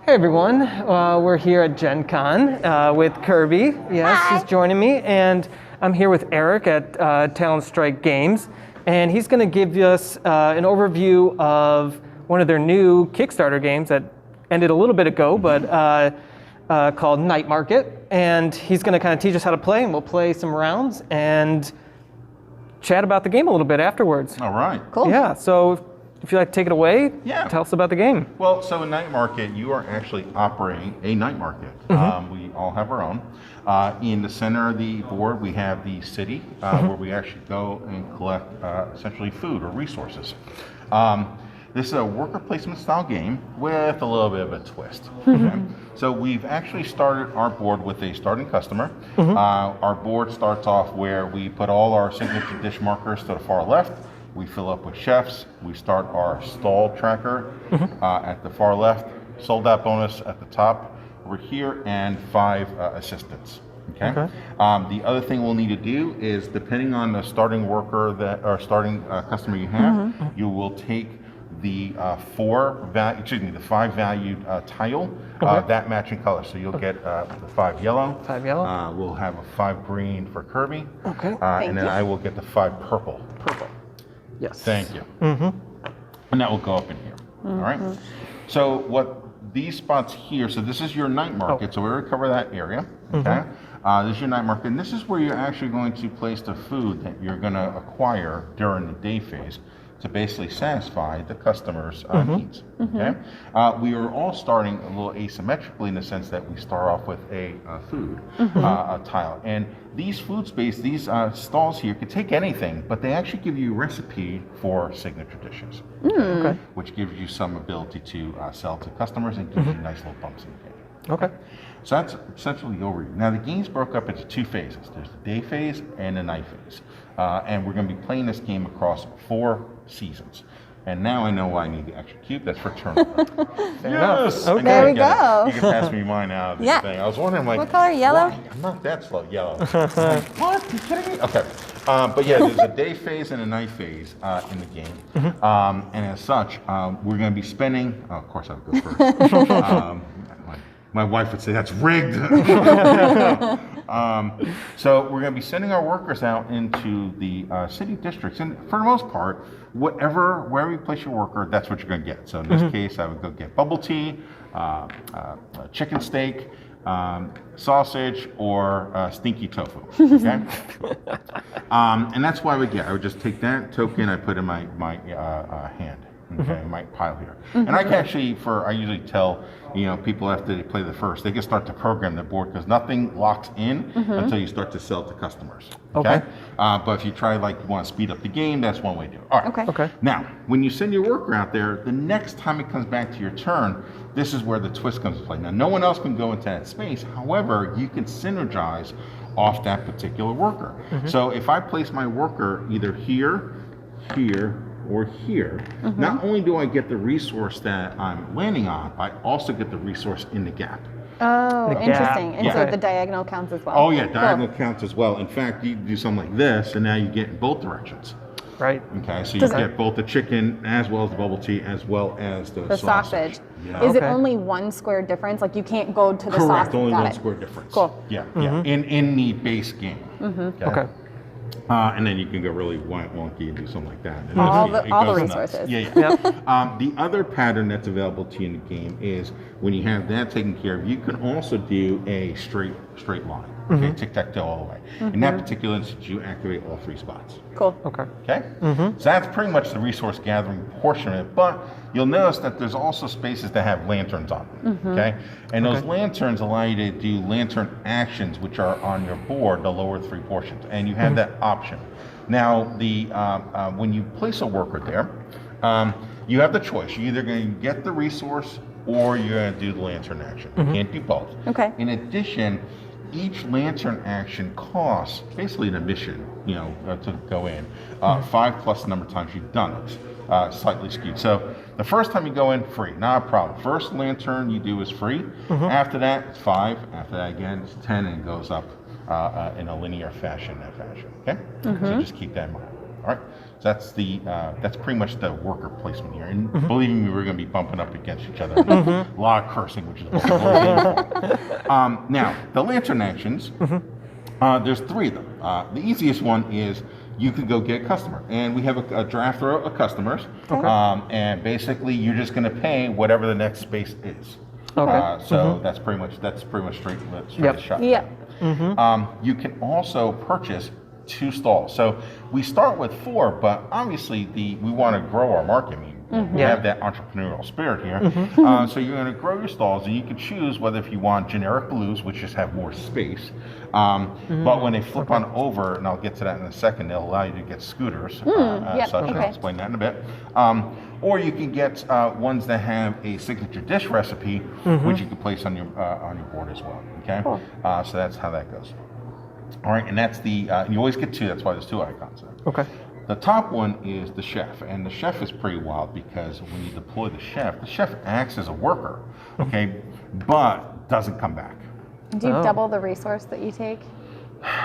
Hey everyone, we're here at Gen Con with Kirby. Yes, Hi. he's joining me, and I'm here with Eric at Talon Strike Games, and he's going to give us an overview of one of their new Kickstarter games that ended a little bit ago, but called Night Market, and he's going to kind of teach us how to play, and we'll play some rounds and chat about the game a little bit afterwards. All right. Cool. Yeah, so if you'd like to take it away, tell us about the game. Well, so in Night Market, you are actually operating a night market. We all have our own. In the center of the board, we have the city, where we actually go and collect essentially food or resources. This is a worker placement style game with a little bit of a twist. Okay? So we've actually started our board with a starting customer. Our board starts off where we put all our signature dish markers to the far left. We fill up with chefs. We start our stall tracker at the far left, sold out bonus at the top over here, and 5 assistants. Okay. The other thing we'll need to do is, depending on the starting worker or starting customer you have, you will take the 5 valued tile that matching color. So you'll get the 5 yellow. 5 yellow. We'll have a 5 green for Kirby. Okay. And then I will get the 5 purple. Purple. Yes. Thank you. And that will go up in here. All right. So what these spots here, so this is your night market. So we already cover that area. Okay. This is your night market, and this is where you're actually going to place the food that you're going to acquire during the day phase to basically satisfy the customer's needs. Okay. We are all starting a little asymmetrically in the sense that we start off with a food a tile, and these food space, these stalls here could take anything, but they actually give you a recipe for signature dishes, which gives you some ability to sell to customers and gives you nice little bumps in the game. Okay. So that's essentially the overview. Now the game's broke up into 2 phases. There's the day phase and the night phase. And we're going to be playing this game across 4 seasons. And now I know why I need the extra cube. That's for turnover. Yes! Okay. There we go. You can pass me mine out of this thing. I was wondering, like, What color? Yellow? why? I'm not that slow. Yellow. Like, what? You kidding me? Okay. But yeah, there's a day phase and a night phase in the game. And as such, we're going to be spending, of course I'll go first. My wife would say that's rigged. So we're going to be sending our workers out into the city districts, and for the most part, wherever you place your worker, that's what you're going to get. So in this case, I would go get bubble tea, chicken steak, sausage, or stinky tofu. Okay, and that's what I would get. I would just take that token, I put in my hand. Okay, my pile here, and I can actually, I usually tell people after they play the first, they can start to program their board because nothing locks in until you start to sell to customers. Okay, but if you try you want to speed up the game, that's one way to do it. All right. Okay. Now, when you send your worker out there, the next time it comes back to your turn, this is where the twist comes into play. Now, no one else can go into that space. However, you can synergize off that particular worker. So if I place my worker either here, or here, not only do I get the resource that I'm landing on, I also get the resource in the gap. Oh, The interesting. gap. And so the diagonal counts as well. Oh yeah, diagonal counts as well. In fact, you do something like this, and now you get in both directions. Right. Okay, so you get both the chicken as well as the bubble tea as well as the sausage. Yeah. Is it only 1 square difference? Like you can't go to the sausage? Correct, only Got 1 it. square difference. Cool. Yeah, in the base game. Okay. And then you can go really wonky and do something like that. And All it the goes resources. nuts. Yeah. The other pattern that's available to you in the game is when you have that taken care of, you can also do a straight line. Okay, tic-tac-toe all the way. In that particular instance, you activate all 3 spots. Cool. Okay. Okay? So that's pretty much the resource gathering portion of it, but you'll notice that there's also spaces that have lanterns on them. Okay? And those lanterns allow you to do lantern actions, which are on your board, the lower 3 portions, and you have that option. Now, when you place a worker there, you have the choice. You're either going to get the resource or you're going to do the lantern action. You can't do both. Okay. In addition, each lantern action costs basically an admission, to go in, 5 plus the number of times you've done it, slightly skewed. So the first time you go in, free, not a problem. First lantern you do is free. After that, it's 5. After that again, it's 10, and it goes up in a linear fashion. Okay, so just keep that in mind. All right. So that's pretty much the worker placement here. And believe me, we're going to be bumping up against each other. A lot of cursing, which is what we're aiming for. Now, the lantern actions, there's 3 of them. The easiest one is you could go get a customer. And we have a draft row of customers. And basically, you're just going to pay whatever the next space is. Okay. So that's pretty much straight as shot. You can also purchase 2 stalls. So we start with 4, but obviously we want to grow our market. I mean, we have that entrepreneurial spirit here. So you're going to grow your stalls, and you can choose whether if you want generic blues, which just have more space. But when they flip on over, and I'll get to that in a second, they'll allow you to get scooters. Such. I'll explain that in a bit. Or you can get ones that have a signature dish recipe, which you can place on your board as well. Okay. Cool. So that's how that goes. All right, and that's you always get 2. That's why there's 2 icons there. Okay. The top one is the chef, and the chef is pretty wild because when you deploy the chef acts as a worker, okay, but doesn't come back. Do you double the resource that you take?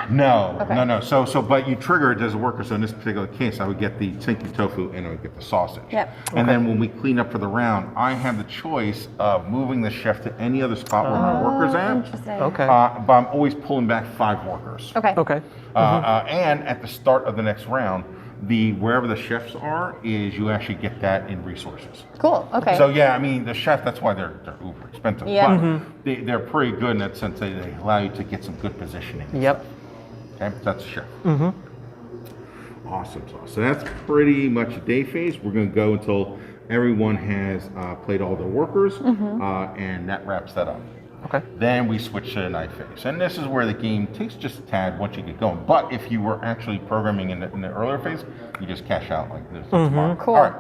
No, Okay. no. So, but you trigger it as a worker. So in this particular case, I would get the tzatziki tofu and I would get the sausage. Yep. And then when we clean up for the round, I have the choice of moving the chef to any other spot where my worker's at. Interesting. Okay. But I'm always pulling back 5 workers. Okay. Okay. And at the start of the next round, wherever the chefs are, is you actually get that in resources. Cool. Okay. So yeah, I mean the chef. That's why they're uber expensive. Yeah. But they're pretty good in that sense. They allow you to get some good positioning. Yep. Okay, that's a chef. Awesome sauce. So that's pretty much a day phase. We're going to go until everyone has played all their workers, and that wraps that up. Okay. Then we switch to the night phase, and this is where the game takes just a tad once you get going. But if you were actually programming in the earlier phase, you just cash out like this tomorrow. Cool. All right.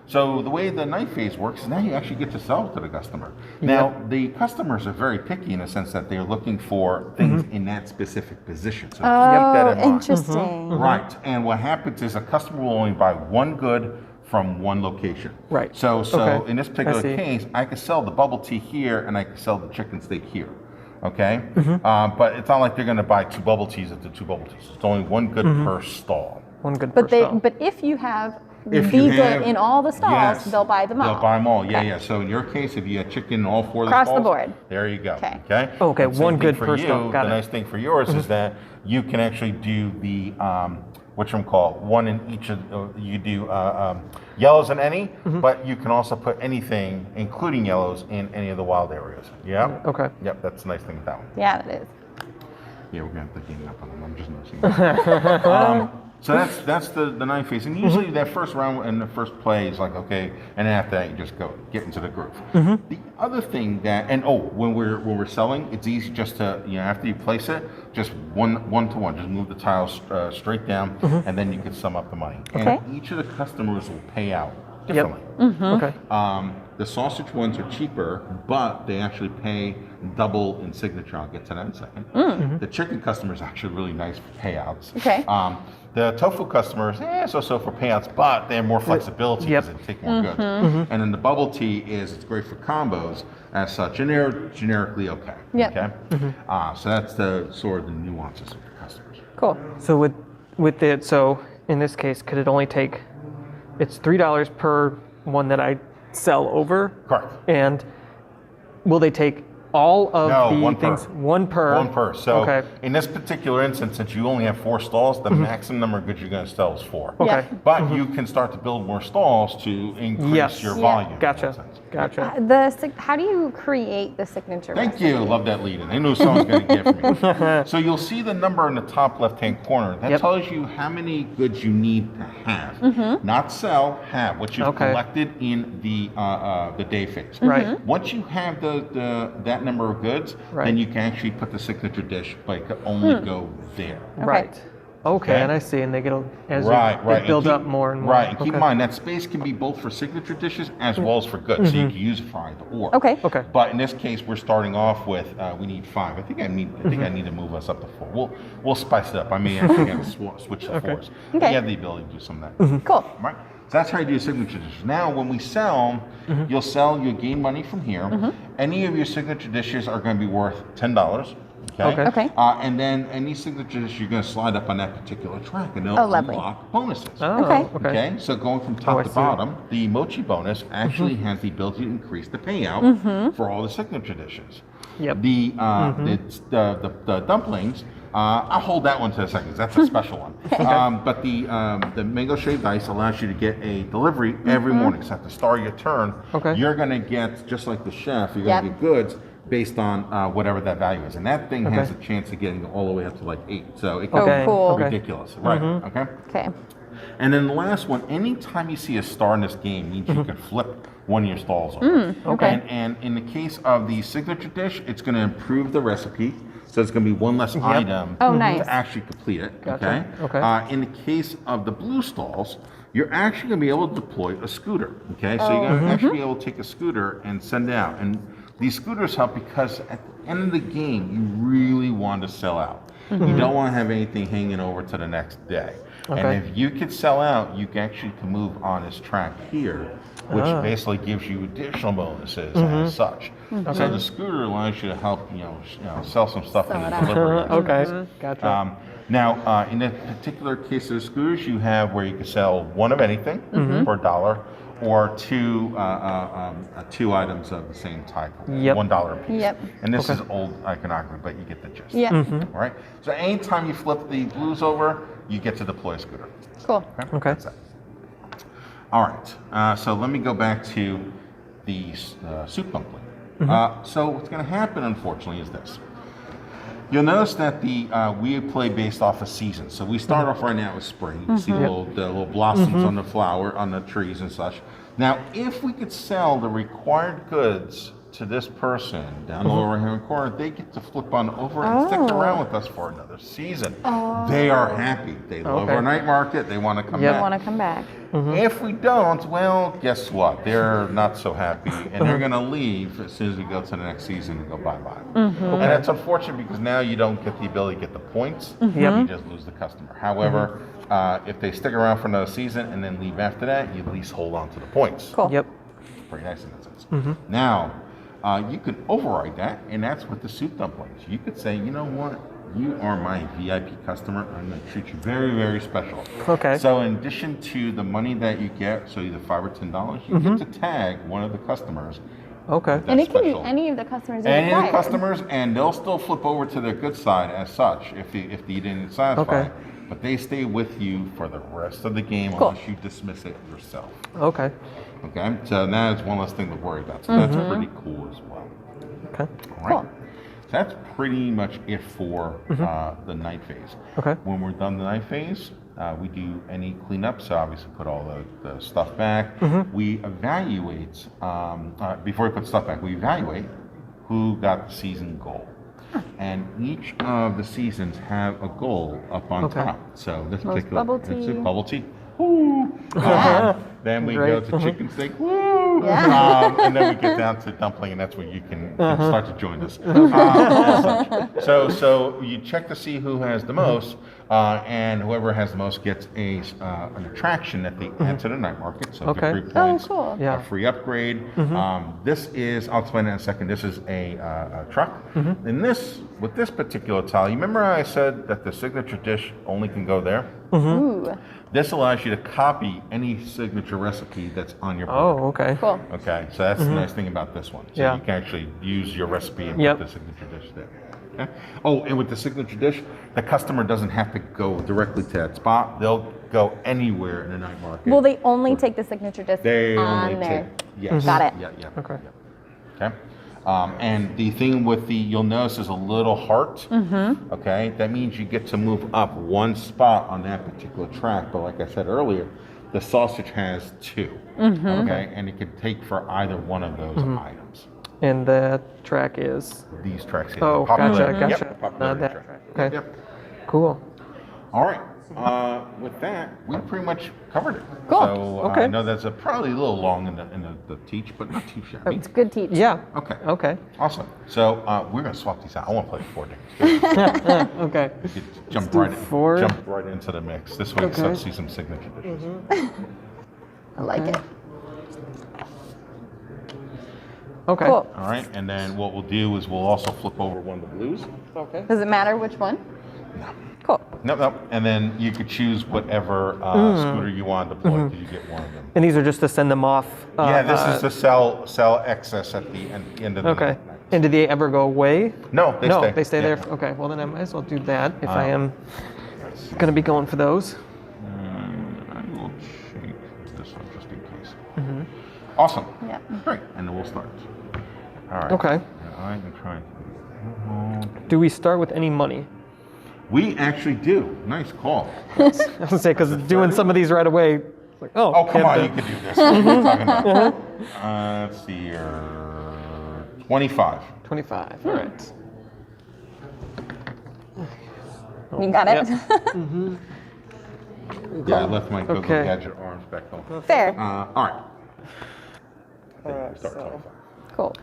So the way the night phase works is now you actually get to sell to the customer. Now the customers are very picky in the sense that they're looking for things in that specific position. So keep that in mind. Interesting. Right. And what happens is a customer will only buy 1 good from 1 location. Right. So Okay. in this particular I see. case, I could sell the bubble tea here and I could sell the chicken steak here. Okay? But it's not like they're going to buy 2 bubble teas at the 2 bubble teas. It's only 1 good per stall. 1 good per stall. But if you have If the you good have- in all the stalls, yes, they'll buy them all. They'll buy them all. Yeah, Okay. yeah. So in your case, if you had chicken in all 4 of the Across the stalls, board. there you go. Okay. Okay. Okay, And same 1 thing good for per you. stall. Got the it. nice thing for yours is that you can actually do the whatchamacallit, 1 in each of you do yellows in any, but you can also put anything, including yellows, in any of the wild areas. Yeah. Okay. Yep. That's the nice thing with that one. Yeah, that is. Yeah, we're gonna have to gang up on them. I'm just noticing. So that's the night phase, and usually that first round and the first play is like okay, and then after that you just get into the groove. The other thing that when we're selling, it's easy just to after you place it, just one to one, just move the tiles straight down, and then you can sum up the money. Okay. And each of the customers will pay out differently. Okay. The sausage ones are cheaper, but they actually pay double in signature. I'll get to that in a second. The chicken customers are actually really nice for payouts. Okay. The tofu customers, so for payouts, but they have more flexibility because they take more goods. And then the bubble tea it's great for combos as such, and they're generically okay. Yep. Okay. So that's the sort of the nuances of your customers. Cool. So with it, so in this case, could it only take? It's $3 per one that I sell over. Correct. And will they take all of No, the 1 per. things? 1 per. 1 per. So okay. in this particular instance, since you only have 4 stalls, the maximum number of goods you're going to sell is 4. Okay. Yeah. But you can start to build more stalls to increase Yes. your Yeah. volume. in that Gotcha. sense. Gotcha. How do you create the signature Thank recipe? you. Love that lead in. I knew someone's going to get from me. So you'll see the number in the top left-hand corner. That Yep. tells you how many goods you need to have. Not sell, have, what you've Okay. collected in the day phase. Right. Once you have that number of goods, Right. then you can actually put the signature dish, but it can only go there. Right. Okay, Okay. and I see, and they get as Right. they build And up more and more. Right, and keep in Okay. mind that space can be both for signature dishes as well as for goods, so you can use it for either or. Okay. Okay. But in this case, we're starting off with we need 5. I think I need to move us up to 4. We'll spice it up. I may actually have to switch to 4s. Okay. You have the ability to do some of that. Cool. Right. So that's how you do signature dishes. Now, when we sell, you'll gain money from here. Any of your signature dishes are going to be worth $10. Okay. And then any signatures you're going to slide up on that particular track, and they'll lovely. unlock bonuses. Oh, Okay. Okay, so going from I top to see. bottom, the Mochi bonus actually has the ability to increase the payout for all the signature dishes. Yep. The dumplings, I'll hold that one to a second, 'cause that's a special one. But the mango shaved ice allows you to get a delivery every morning. So at the start of your turn, Okay. you're going to get, just like the chef, you're going to get goods based on whatever that value is. And that thing has a chance of getting all the way up to like 8. So it can Okay. be cool. ridiculous. Right, okay? Okay. And then the last one, anytime you see a star in this game, means you can flip one of your stalls over. Okay. And in the case of the signature dish, it's going to improve the recipe. So it's going to be one less item nice. to actually complete it. Gotcha. Okay. Okay. In the case of the blue stalls, you're actually going to be able to deploy a scooter. Okay. So you're going to actually be able to take a scooter and send it out. And these scooters help because at the end of the game, you really want to sell out. You don't want to have anything hanging over to the next day. Okay. And if you could sell out, you actually can move on this track here, which basically gives you additional bonuses as such. So the scooter allows you to help, sell some stuff in the delivery. Okay. Gotcha. Now, in the particular case of the scooters, you have where you can sell one of anything for $1, or two items of the same type, Yep. $1 a piece. Yep. And this is old iconography, but you get the gist. Yeah. All right. So anytime you flip the blues over, you get to deploy a scooter. Cool. Okay. That's it. All right. So let me go back to the soup dumpling. So what's going to happen, unfortunately, is this. You'll notice that we play based off of seasons. So we start off right now with spring. You see the little blossoms on the flower, on the trees and such. Now, if we could sell the required goods to this person down the lower right-hand corner, they get to flip on over and stick around with us for another season. They are happy. They love our night market. They want to come I back. want to come back. If we don't, well, guess what? They're not so happy, and they're going to leave as soon as we go to the next season and go bye-bye. And that's unfortunate because now you don't get the ability to get the points. You just lose the customer. However, if they stick around for another season and then leave after that, you at least hold on to the points. Cool. Yep. Pretty nice in that sense. Now, you can override that, and that's with the soup dumplings. You could say, you know what? You are my VIP customer. I'm going to treat you very, very special. Okay. So in addition to the money that you get, so either $5 or $10, you get to tag one of the customers. Okay. And it can be special. any of the customers you Any of the require. customers, and they'll still flip over to their good side as such if you didn't satisfy. Okay. But they stay with you for the rest of the game Cool. unless you dismiss it yourself. Okay. Okay, so now it's one less thing to worry about. So that's pretty cool as well. Okay. All right. Cool. So that's pretty much it for the night phase. Okay. When we're done the night phase, we do any cleanup. So obviously put all the stuff back. We evaluate, before we put stuff back, we evaluate who got the season goal. And each of the seasons have a goal up on Okay. top. So this Most particular, bubble that's tea. it, bubble tea. Woo! Then we go Great. to chicken steak. Woo! Yeah. And then we get down to dumpling, and that's where you can start to join us. As such. So you check to see who has the most, and whoever has the most gets an attraction at the end to the night market. So Okay. get 3 points, cool. Yeah. a free upgrade. This is, I'll explain that in a second. This is a truck. And with this particular tile, you remember how I said that the signature dish only can go there? Ooh. This allows you to copy any signature recipe that's on your board. Oh, okay. Cool. Okay, so that's the nice thing about this one. So Yeah. you can actually use your recipe and Yep. put the signature dish there. Okay? Oh, and with the signature dish, the customer doesn't have to go directly to that spot. They'll go anywhere in the night market. Will they only take the signature disc They on only there? take, yes. Got it. Yeah, yeah. Okay. Yeah. Okay. And the thing with you'll notice is a little heart. Okay, that means you get to move up one spot on that particular track. But like I said earlier, the sausage has 2. Okay, and it can take for either one of those items. And that track is. These tracks here. Oh, Popularity. gotcha. Yep, popularity That track. track. Okay. Yep. Cool. All right. With that, we pretty much covered it. Cool. So Okay. I know that's probably a little long in the teach, but not too shabby. It's good teach. Yeah. Okay. Okay. Awesome. So we're gonna swap these out. I want to play 4 games. Okay. Jump do right 4. jump right into the mix. This way, Okay. we see some signature dishes. I like it. Okay. Cool. All right, and then what we'll do is we'll also flip over one of the blues. Okay. Does it matter which one? No. Cool. Nope. And then you could choose whatever scooter you want to deploy because you get one of them. And these are just to send them off. Yeah, this is to sell excess at the end of the Okay. night. And do they ever go away? No, they stay. They stay Yeah. there. Okay. Well, then I might as well do that if I am going to be going for those. I will check this one just in case. Awesome. Yeah. Great. And then we'll start. All right. Okay. And I am trying. Do we start with any money? We actually do. Nice call. I was going to say, because doing some of these right away, it's like, Oh, come on, yeah, you can do this. What are you talking about? Let's see here. 25. 25. All right. You got it? Yep. Yeah, I left my Google Okay. Gadget arms back home. Fair. All right. Start 25. Cool.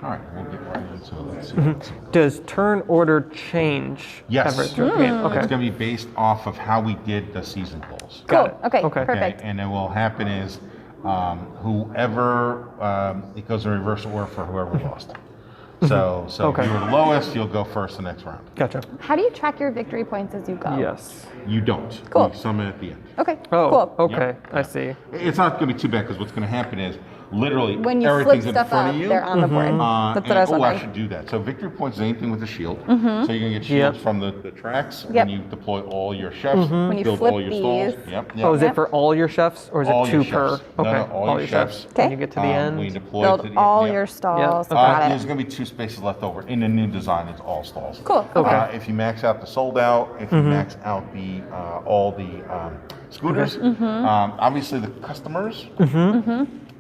All right, we'll get right into it. Let's see. Does turn order change Yes. ever throughout the game? It's Okay. going to be based off of how we did the season goals. Cool. Got it. Okay. Okay. Perfect. And then what will happen is whoever, it goes in reverse order for whoever lost. So Okay. if you were the lowest, you'll go first the next round. Gotcha. How do you track your victory points as you go? Yes. You don't. Cool. You summon at the end. Okay. Oh, Cool. okay. I see. It's not going to be too bad because what's going to happen is literally When you flip everything's in stuff front up, of you. they're on the board. That's what I was I wondering. should do that. So victory points is anything with a shield. So you're going to get shields Yep. from the tracks Yep. when you deploy all your chefs, When you build flip all your stalls. these. Yep. Oh, is Yep. it for all your chefs, or is All it your two per? chefs. No, Okay. all your chefs. When Okay. you get to the end. When you deploy Build to the all end, your stalls. Yeah. Got There's it. going to be 2 spaces left over. In the new design, it's all stalls. Cool. Okay. If you max out the sold out, if you max out the all the scooters, obviously the customers.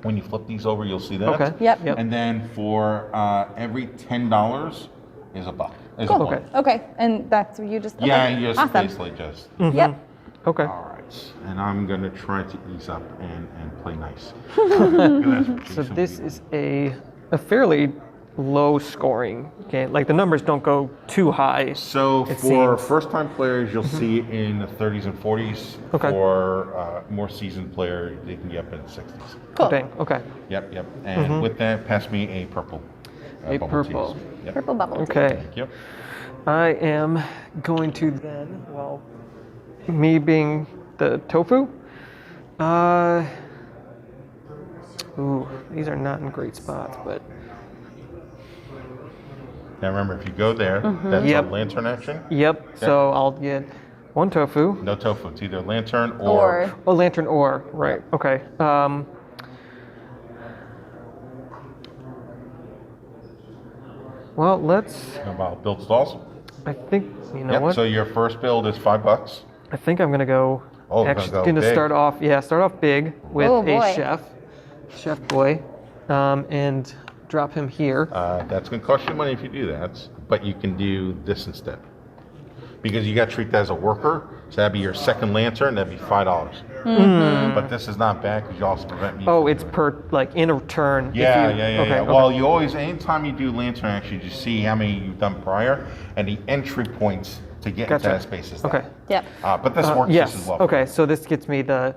When you flip these over, you'll see that. Okay. Yep. And then for every $10 is a buck. Is a Cool. point. Okay. And that's what you just. Yeah, okay. you just Awesome. basically just. Yep. Okay. All right. And I'm going to try to ease up and play nice. That's what So Jason this would is a fairly low scoring game. Like the numbers don't go too high. So It for seems. first-time players, you'll see it in the 30s and 40s. Okay. For more seasoned player, they can get up in the 60s. Cool. Dang. Okay. Yep. And with that, pass me a purple. A bubble purple. teas. Yep. Purple bubble. Okay. Thank you. I am going to then, well, me being the tofu. Ooh, these are not in great spots, but Now remember, if you go there, that's Yep. a lantern action. yep. So I'll get one tofu. No tofu. It's either lantern or. Oh, lantern ore. Right. Okay. Well, let's. About build stalls. I think you know Yep. what. So your first build is $5. I think I'm gonna go. Oh, you're actually, gonna go big. start off. Yeah, start off big with Oh, a boy. chef boy, and drop him here. That's going to cost you money if you do that, but you can do this instead. Because you got to treat that as a worker, so that'd be your second lantern, that'd be $5. But this is not bad because you also prevent me. Oh, from it's doing it. per like in a turn. if Yeah, you- yeah. Okay. Well, you always, anytime you do lantern actions, you see how many you've done prior, and the entry points to get Gotcha. into that space is that. Okay. Yep. But this works just as Yes. well. Okay. So this gets me the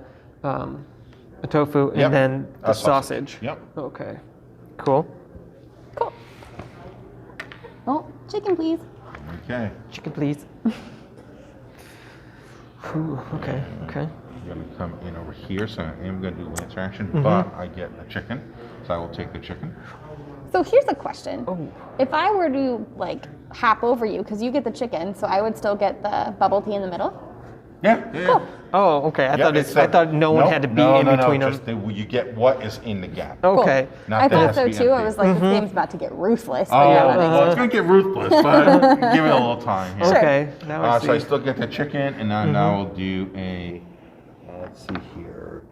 tofu and Yep. then the sausage. Yep. Okay. Cool. Cool. Oh, chicken, please. Okay. Chicken, please. Ooh, okay. Okay. I'm going to come in over here, so I am going to do lantern action, Mm-hmm. but I get a chicken, so I will take the chicken. So here's a question. Oh. If I were to like hop over you, because you get the chicken, so I would still get the bubble tea in the middle? Yeah. Cool. Oh, okay. I Yeah, thought it's I thought no one nope, had to be no, in no, between no, them. just you get what is in the gap. Okay. Not I that it thought has so to be too. I empty. was like, this game's about to get ruthless. but Oh, yeah, that makes well, it's sense. going to get ruthless, but give it a little time here. Sure. Okay. Now I see. So I still get the chicken, and now we'll do a, let's see here.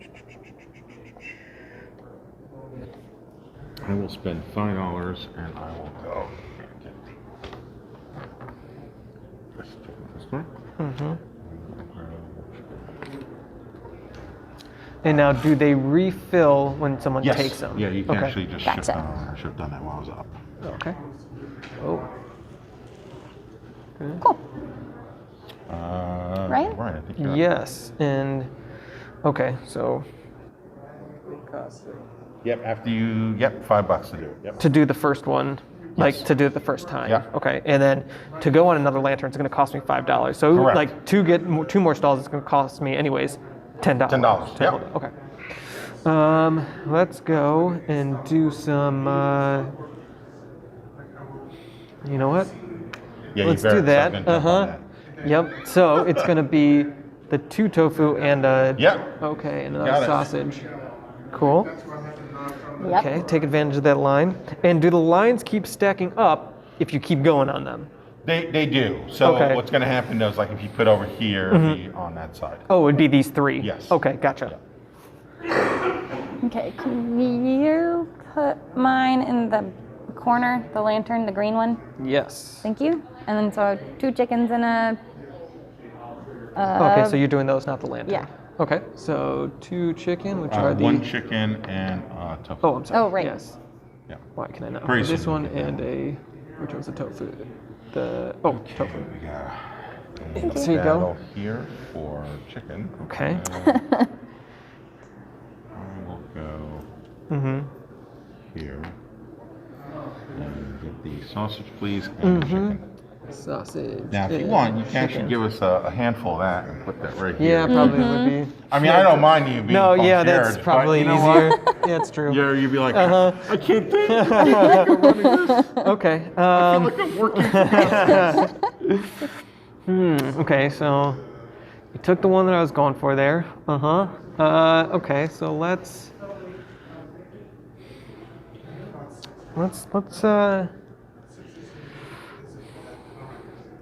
I will spend $5, and I will go and get this chicken this one. And now, do they refill when someone Yes. takes them? Yeah, you can okay. actually just Gotcha. shift I should have done that while I was up. Okay. Oh. Cool. Right? Right, I think you're Yes, and okay, so Yep, after you, yep, $5 to do it. Yep. To do the first one, like Yes. to do it the first time. Yeah. Okay, and then to go on another lantern, it's going to cost me $5. So Correct. like to get two more stalls, it's going to cost me anyways $10. $10, to yep. hold it. Okay. Let's go and do some. You know what? Yeah, Let's you do better, so I'm that. gonna jump on that. Yep. So it's going to be the 2 tofu and a. Yep. Okay, and Got another it. sausage. Cool. Yep. Okay, take advantage of that line. And do the lines keep stacking up if you keep going on them? They do. So Okay. what's going to happen is, like, if you put over here, it'll be on that side. Oh, it would be these 3? Yes. Okay, gotcha. Okay, can you put mine in the corner, the lantern, the green one? Yes. Thank you. And then so 2 chickens and a. Okay, so you're doing those, not the lantern. Yeah. Okay, so 2 chicken, which are the. 1 chicken and tofu. Oh, I'm sorry. Oh, right. Yes. Yeah. Why can I not? Pretty This simple one to get and a. Which one's the tofu? Tofu. We got There you go. battle here for chicken. Okay. I will go here and get the sausage, please, and the chicken. Sausage. Now, if you and want, you can actually chicken. give us a handful of that and put that right here. Yeah, probably would be. I mean, I don't mind you being No, yeah, concierge, that's but probably you know easier. what? Yeah, it's true. Yeah, you'd be like, Uh-huh. I can't think. I feel like I'm running this. Okay. I feel like I'm working. Okay, so you took the one that I was going for there. Okay, so let's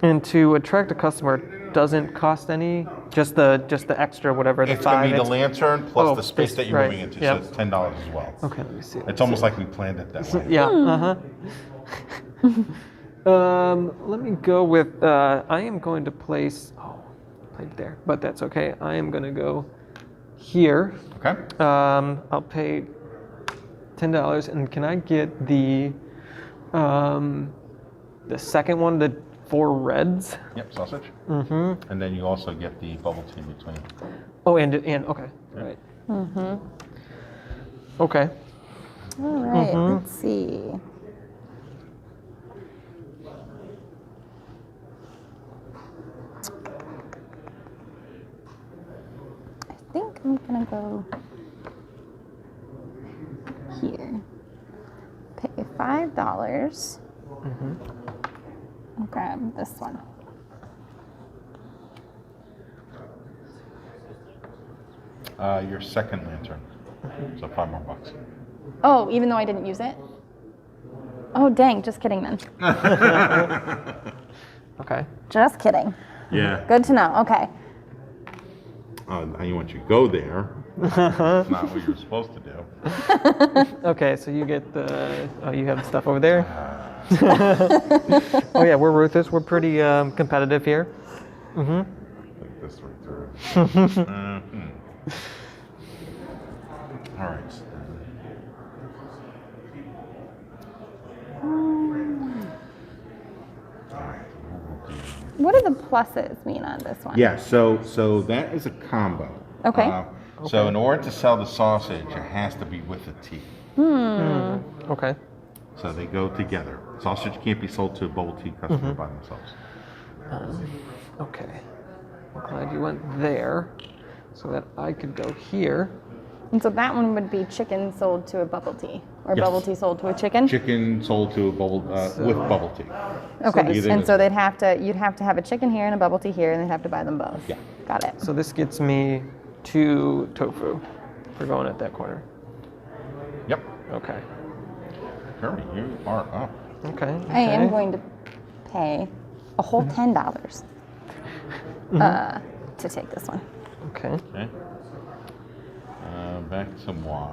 and to attract a customer doesn't cost any, just the extra whatever the It's going 5. to be the lantern plus Oh, the space this- that you're right, moving into. yep. So it's $10 as well. Okay, let me see. It's almost like we planned it that way. Yeah. Let me go with. I am going to place. Oh, played there, but that's okay. I am going to go here. Okay. I'll pay $10, and can I get the second one, the 4 reds? Yep, sausage. Mm-hmm. And then you also get the bubble tea in between. Oh, and okay, right. Okay. All right, let's see. I think I'm gonna go here. Pay $5. And grab this one. Your second lantern. So $5 more. Oh, even though I didn't use it? Oh, dang, just kidding then. Okay. Just kidding. Yeah. Good to know. Okay. I want you to go there. That's not what you're supposed to do. Okay, so you get the. Oh, you have stuff over there. Oh yeah, we're ruthless. We're pretty competitive here. Like this right through. All right. What do the pluses mean on this one? Yeah, so that is a combo. Okay. So in order to sell the sausage, it has to be with the tea. Okay. So they go together. Sausage can't be sold to a bubble tea customer by themselves. Okay. I'm glad you went there, so that I could go here. And so that one would be chicken sold to a bubble tea, or Yes. bubble tea sold to a chicken. Chicken sold to a bubble with bubble tea. Okay. either And is- so you'd have to have a chicken here and a bubble tea here, and they'd have to buy them both. Yeah. Got it. So this gets me 2 tofu for going at that corner. Yep. Okay. Kirby, you are up. Okay. I am okay. going to pay a whole $10 to take this one. Okay. Okay. Back to moi.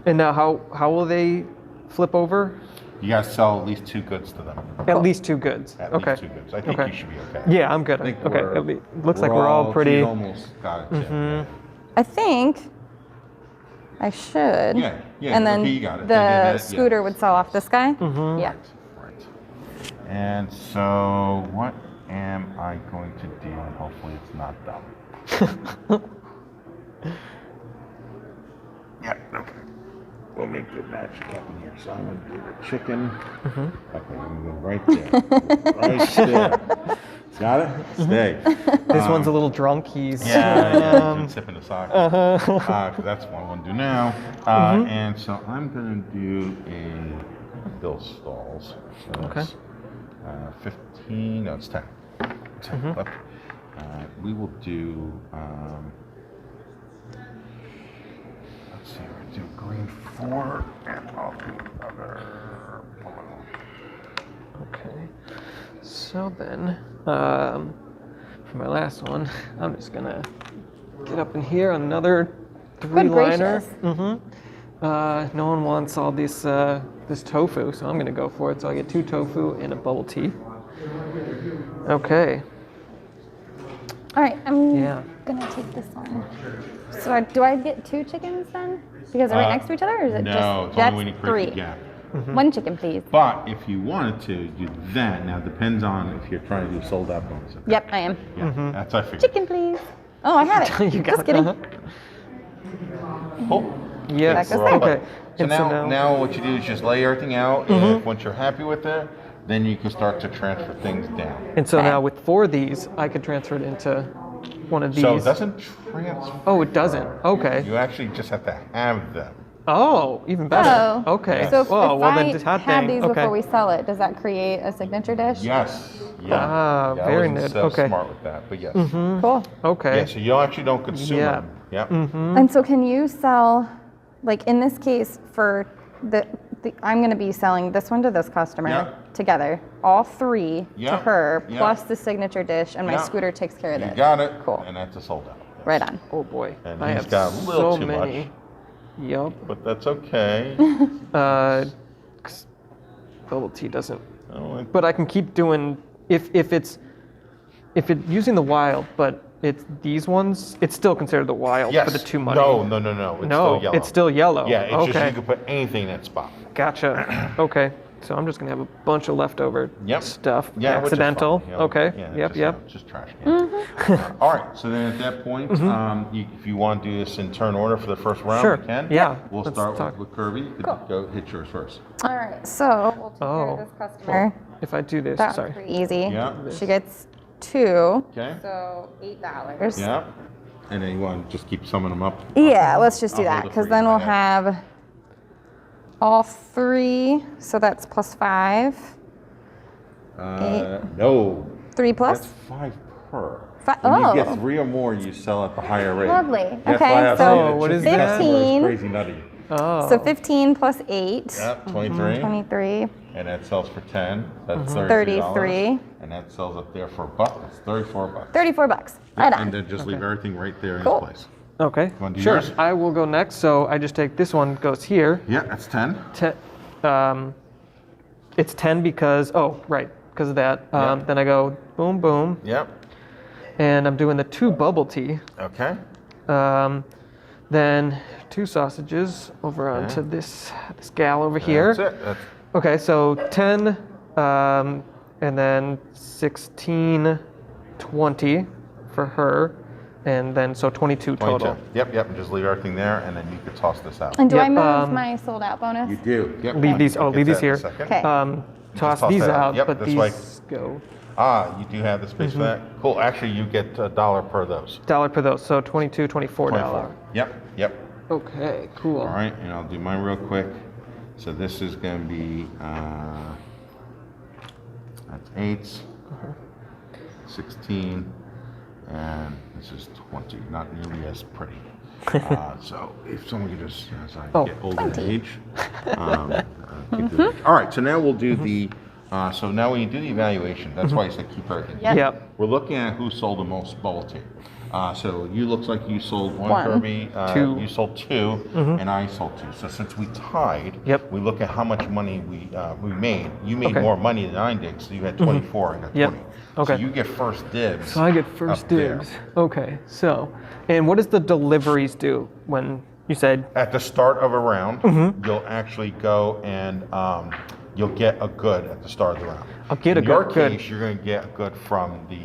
And now, how will they flip over? You guys sell at least 2 goods to them. At least 2 goods. At okay. least 2 goods. I think Okay. you should be okay. Yeah, I'm good. I think Okay. we're- Looks like we're all pretty. you almost got it. Yeah. I think I should. Yeah, yeah, And then okay, you got it. the And then that- scooter yeah. would sell off this guy. Yeah. Right. And so, what am I going to do? And hopefully, it's not dumb. Yeah, okay. We'll make the magic happen here. So I'm going to do the chicken. Okay, I'm going to go right there. Right there. Got it? Stay. This one's a little drunk. He's Yeah, he's sipping the sake. That's what I want to do now. And so I'm going to do a Bill Stalls. So that's 15, no, it's 10. 10 left. We will do, let's see, we're going to do green 4, and I'll do another blue. Okay. So then, for my last one, I'm just gonna get up in here on another 3-liner. No one wants all this this tofu, so I'm gonna go for it. So I get 2 tofu and a bubble tea. Okay. All right, I'm Yeah. gonna take this one. So do I get 2 chickens then? Because they're right next to each other, or is it No, just it's that's only when you create 3? the gap. 1 chicken, please. But if you wanted to do that, now it depends on if you're trying to do sold out bonus. Yep, I am. Yeah, that's I figured. Chicken, please. Oh, I have it. You got Just kidding. Cool. Yeah. Back us We're all there. done. Okay. So And now what you do is just lay everything out, and once you're happy with it, then you can start to transfer things down. And so Okay. now with 4 of these, I could transfer it into one of these. So it doesn't transfer. Oh, it doesn't. Okay. You actually just have to have them. Oh, even better. Oh. Okay. So if, Whoa, if well I then, hot have dang. these Okay. before we sell it, does that create a signature dish? Yes. Yeah. Ah, yeah, very I wasn't neat. so Okay. smart with that, but yes. Cool. Okay. Yeah, so you actually don't consume Yeah. them. Yep. And so can you sell, like in this case, for I'm going to be selling this one to this customer Yep. together, all 3 to Yep. her, Yep. plus the signature dish, and my Yep. scooter takes care of You this. got it. Cool. And that's a sold out. Right on. Oh boy. And I he's have got a little so too many. Yup. But that's okay. 'Cause bubble tea doesn't. Oh, But I can keep doing if it's using the wild, but it's these ones. It's still considered the wild yes. for the 2 money. No. It's No, still yellow. it's still yellow. Yeah, it's okay. just you can put anything in that spot. Gotcha. Okay. So I'm just gonna have a bunch of leftover Yep. stuff. Yeah, which is Accidental. fine. Yeah, Okay. Yeah, Yep. Just trash can. All right. So then at that point, if you want to do this in turn order for the first round, Sure. we can. Yeah. We'll Let's start talk. with Kirby. You could go hit yours first. All right. So we'll take care Oh. of this customer. If I do this, That's sorry. pretty easy. Yeah. She gets 2. Okay. So $8. Yeah. And then you want to just keep summing them up. Yeah, let's just do I'll that, hold it because for then you. we'll have all 3. So that's plus 5. No. 3 plus. That's 5 per. Oh. When you get 3 or more, you sell at the higher rate. Lovely. That's Okay, why I was so saying that what is chicken that? customer is 15. Crazy nutty. Oh. So 15 plus 8. Yep, 23. 23. And that sells for 10. That's $33. 33. And that sells up there for $1. That's $34. 34 bucks. Right And on. then just leave everything right there Cool. in its place. Okay. wanna do Sure. yours? I will go next. So I just take this one. Goes here. Yeah, that's 10. It's 10 because because of that. Yeah. Then I go boom boom, Yep. and I'm doing the 2 bubble tea. Okay. Then 2 sausages over onto this gal over here. That's it. That's Okay, so 10, and then 16, 20 for her, and then so 22 22. total. Yep. And just leave everything there, and then you could toss this out. And do I Yep, move my sold out bonus? You do. Yep. Leave these. I'll Oh, get leave these that in a here. second. Okay. Toss toss these that out. out, Yep, but that's these right. go You do have the space for that. Cool. Actually, you get $1 per those. $1 per those, so $22, $24. 24. Yep. Okay, cool. All right, and I'll do mine real quick. So this is going to be, that's 8, 16, and this is 20. Not nearly as pretty. So if someone could just, as I get older in 20. age, keep doing it. All right, so now we'll do the, so now when you do the evaluation, that's why I said keep everything. Yep. Yep. We're looking at who sold the most bubble tea. So you looks like you sold one, One. Kirby. 2. You sold 2, and I sold 2. So since we tied, Yep. we look at how much money we made. You made Okay. more money than I did, so you had 24 and I got Yep. 20. Okay. So you get first dibs. So I get first up there. dibs. Okay, so, and what does the deliveries do when you said, At the start of a round, Mm-hmm. you'll actually go and you'll get a good at the start of the round. I'll get a In your good. case, you're going to get a good from the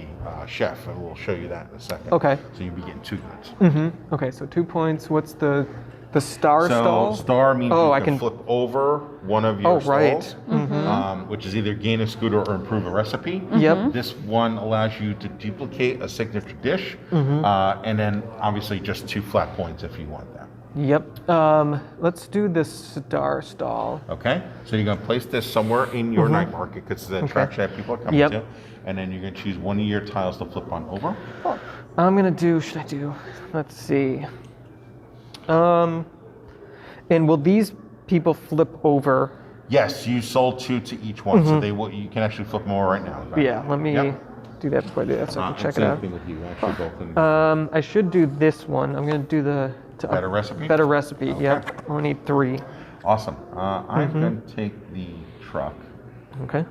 chef, and we'll show you that in a second. Okay. So you'll be getting 2 goods. Okay, so 2 points. What's the The star stall? Star means Oh, you I can can flip over one of your right. stalls, which is either gain a scooter or improve a recipe. Yep. This one allows you to duplicate a signature dish, and then obviously just 2 flat points if you want that. Yep. Let's do this star stall. Okay, so you're going to place this somewhere in your night market because it's an attraction that people are coming Yep. to, and then you're going to choose one of your tiles to flip on over. Cool. I'm gonna do. Should I do? Let's see. And will these people flip over? Yes, you sold 2 to each one, so they will. You can actually flip them over right now. Right? Yeah. Let me do that before I do that, so I can check it out. Same thing with you, actually, both. In I should do this one. I'm gonna do the better recipe. Better recipe. Yep. I only need 3. Awesome. I'm going to take the truck. Okay.